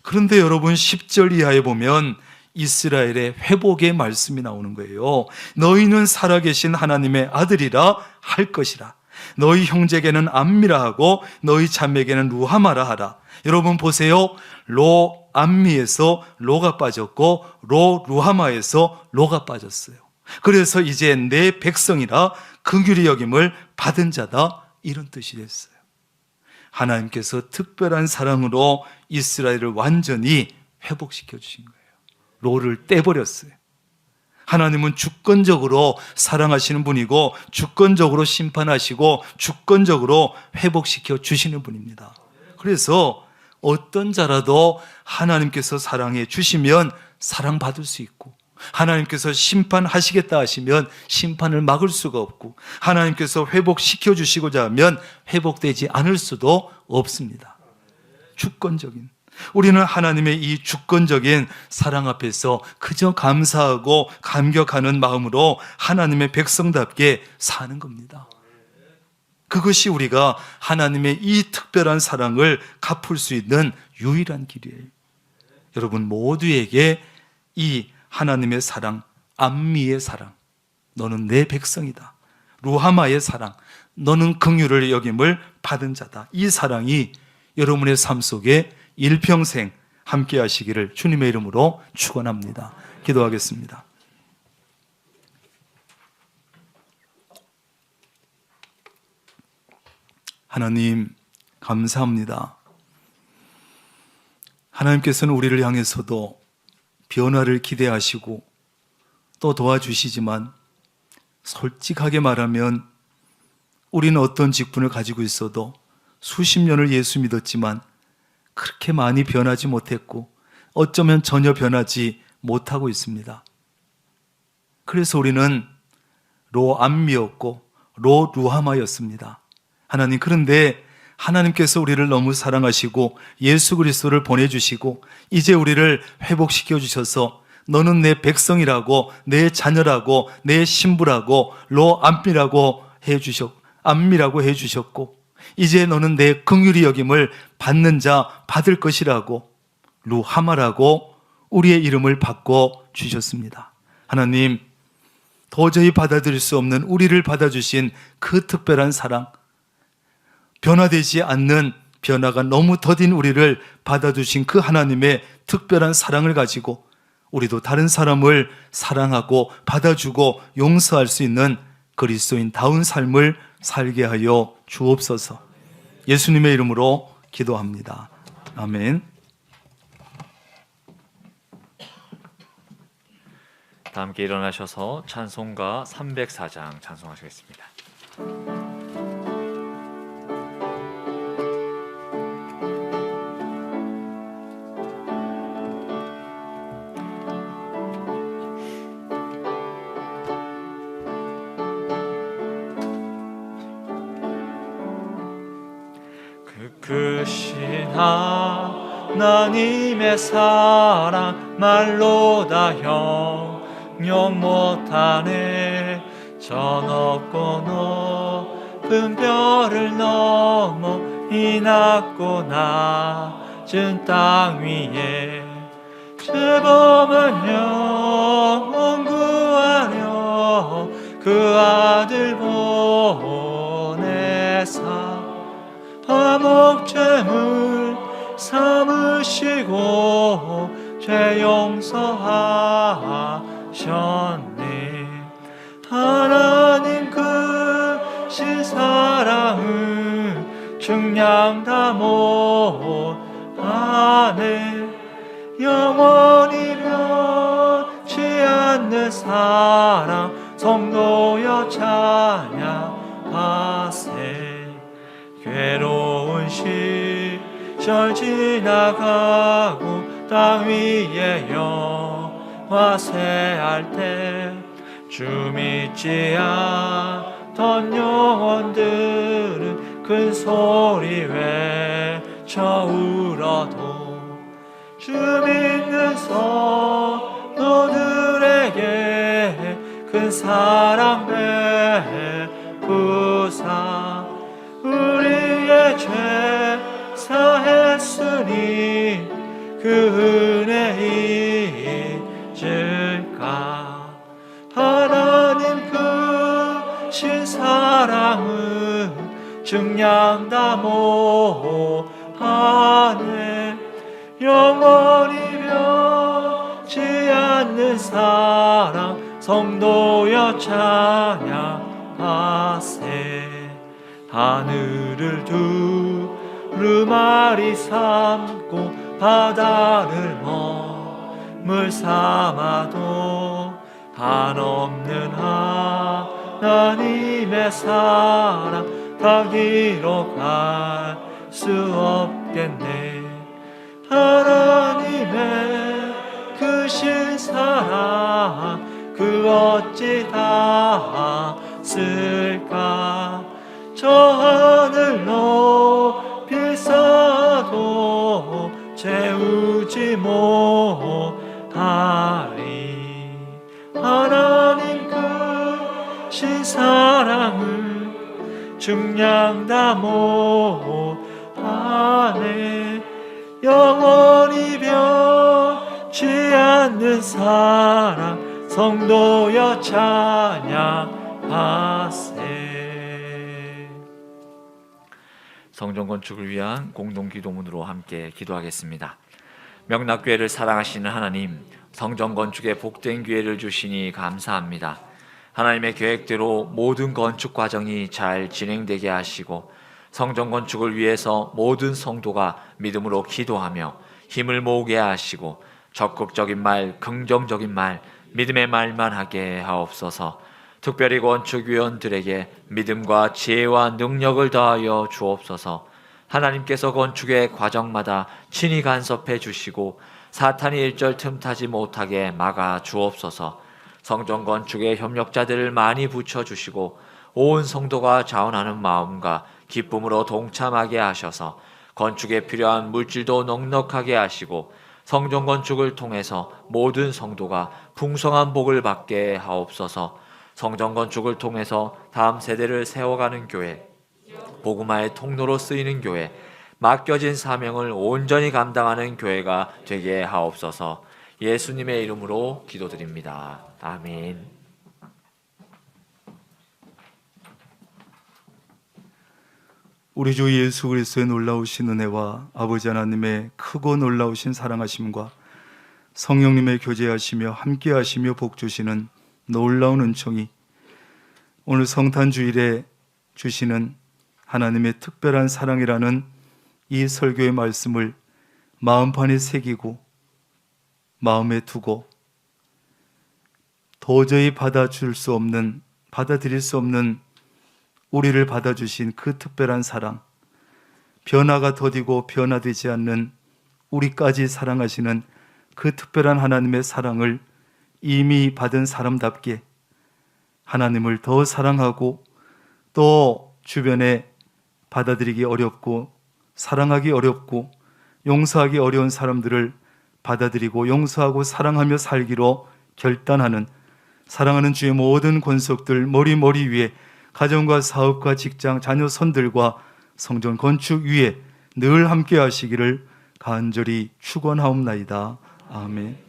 그런데 여러분 10절 이하에 보면 이스라엘의 회복의 말씀이 나오는 거예요. 너희는 살아계신 하나님의 아들이라 할 것이라. 너희 형제에게는 암미라 하고 너희 자매에게는 루하마라 하라. 여러분 보세요. 로암미에서 로가 빠졌고 로루하마에서 로가 빠졌어요. 그래서 이제 내 백성이라 긍휼히 여김을 받은 자다, 이런 뜻이 됐어요. 하나님께서 특별한 사랑으로 이스라엘을 완전히 회복시켜 주신 거예요. 로를 떼버렸어요. 하나님은 주권적으로 사랑하시는 분이고 주권적으로 심판하시고 주권적으로 회복시켜 주시는 분입니다. 그래서 어떤 자라도 하나님께서 사랑해 주시면 사랑받을 수 있고, 하나님께서 심판하시겠다 하시면 심판을 막을 수가 없고, 하나님께서 회복시켜 주시고자 하면 회복되지 않을 수도 없습니다. 주권적인, 우리는 하나님의 이 주권적인 사랑 앞에서 그저 감사하고 감격하는 마음으로 하나님의 백성답게 사는 겁니다. 그것이 우리가 하나님의 이 특별한 사랑을 갚을 수 있는 유일한 길이에요. 여러분 모두에게 이 하나님의 사랑, 암미의 사랑, 너는 내 백성이다. 루하마의 사랑, 너는 긍휼을 여김을 받은 자다. 이 사랑이 여러분의 삶 속에 일평생 함께 하시기를 주님의 이름으로 축원합니다. 기도하겠습니다. 하나님 감사합니다. 하나님께서는 우리를 향해서도 변화를 기대하시고 또 도와주시지만, 솔직하게 말하면 우리는 어떤 직분을 가지고 있어도 수십 년을 예수 믿었지만 그렇게 많이 변하지 못했고 어쩌면 전혀 변하지 못하고 있습니다. 그래서 우리는 로암미였고 로루하마였습니다. 하나님, 그런데 하나님께서 우리를 너무 사랑하시고 예수 그리스도를 보내주시고 이제 우리를 회복시켜 주셔서 너는 내 백성이라고, 내 자녀라고, 내 신부라고, 로암미라고 안미라고 해주셨고 이제 너는 내 긍휼히 여김을 받는 자 받을 것이라고 루하마라고 우리의 이름을 바꿔 주셨습니다. 하나님, 도저히 받아들일 수 없는 우리를 받아주신 그 특별한 사랑, 변화되지 않는 변화가 너무 더딘 우리를 받아주신 그 하나님의 특별한 사랑을 가지고 우리도 다른 사람을 사랑하고 받아주고 용서할 수 있는 그리스도인다운 삶을 살게 하여 주옵소서. 예수님의 이름으로 기도합니다. 아멘. 다 함께 일어나셔서 찬송가 304장 찬송하시겠습니다. 크신 하나님의 사랑 말로 다 형용 못하네. 저 높고 높은 별을 넘어 이 낮고 낮은 땅 위에 죄범한 영혼 구하려 그 아들 보내사 화목제물 삼으시고 죄 용서하셨네. 하나님 크신 사랑은 중량 다 못하네. 영원히 변치 않는 사랑 성도여 찬양하세. 괴로운 시절 지나가고 땅 위에 영화 새할 때 주 믿지 않던 영혼들은 큰 소리 외쳐 울어도 주 믿는 성도들에게 큰 사랑 베푸사 우리의 죄 사했으니 그 은혜 잊을까. 하나님 크신 사랑은 중량 다 못하네. 영원히 변치 않는 사랑 성도여 찬양하세. 하늘을 두루마리 삼고 바다를 머물 삼아도 한없는 하나님의 사랑 다 기록할 수 없겠네. 하나님의 크신 사랑 그 어찌 다 쓸까. 저 하늘 높이 쌓아도 채우지 못하리. 하나님 크신 사랑은 중량 다 못하네. 영원히 변치 않는 사랑 성도여 찬양하세. 성전 건축을 위한 공동기도문으로 함께 기도하겠습니다. 명락교회를 사랑하시는 하나님, 성전 건축에 복된 기회를 주시니 감사합니다. 하나님의 계획대로 모든 건축 과정이 잘 진행되게 하시고 성전 건축을 위해서 모든 성도가 믿음으로 기도하며 힘을 모으게 하시고 적극적인 말, 긍정적인 말, 믿음의 말만 하게 하옵소서. 특별히 건축위원들에게 믿음과 지혜와 능력을 더하여 주옵소서. 하나님께서 건축의 과정마다 친히 간섭해 주시고 사탄이 일절 틈타지 못하게 막아 주옵소서. 성전 건축의 협력자들을 많이 붙여주시고 온 성도가 자원하는 마음과 기쁨으로 동참하게 하셔서 건축에 필요한 물질도 넉넉하게 하시고 성전 건축을 통해서 모든 성도가 풍성한 복을 받게 하옵소서. 성전 건축을 통해서 다음 세대를 세워가는 교회, 복음화의 통로로 쓰이는 교회, 맡겨진 사명을 온전히 감당하는 교회가 되게 하옵소서. 예수님의 이름으로 기도드립니다. 아멘. 우리 주 예수 그리스도의 놀라우신 은혜와 아버지 하나님의 크고 놀라우신 사랑하심과 성령님의 교제하시며 함께하시며 복주시는 놀라운 은총이 오늘 성탄주일에 주시는 하나님의 특별한 사랑이라는 이 설교의 말씀을 마음판에 새기고 마음에 두고 도저히 받아들일 수 없는 우리를 받아주신 그 특별한 사랑, 변화가 더디고 변화되지 않는 우리까지 사랑하시는 그 특별한 하나님의 사랑을 이미 받은 사람답게 하나님을 더 사랑하고 또 주변에 받아들이기 어렵고 사랑하기 어렵고 용서하기 어려운 사람들을 받아들이고 용서하고 사랑하며 살기로 결단하는 사랑하는 주의 모든 권속들 머리 위에 가정과 사업과 직장, 자녀 손들과 성전 건축 위에 늘 함께 하시기를 간절히 축원하옵나이다. 아멘.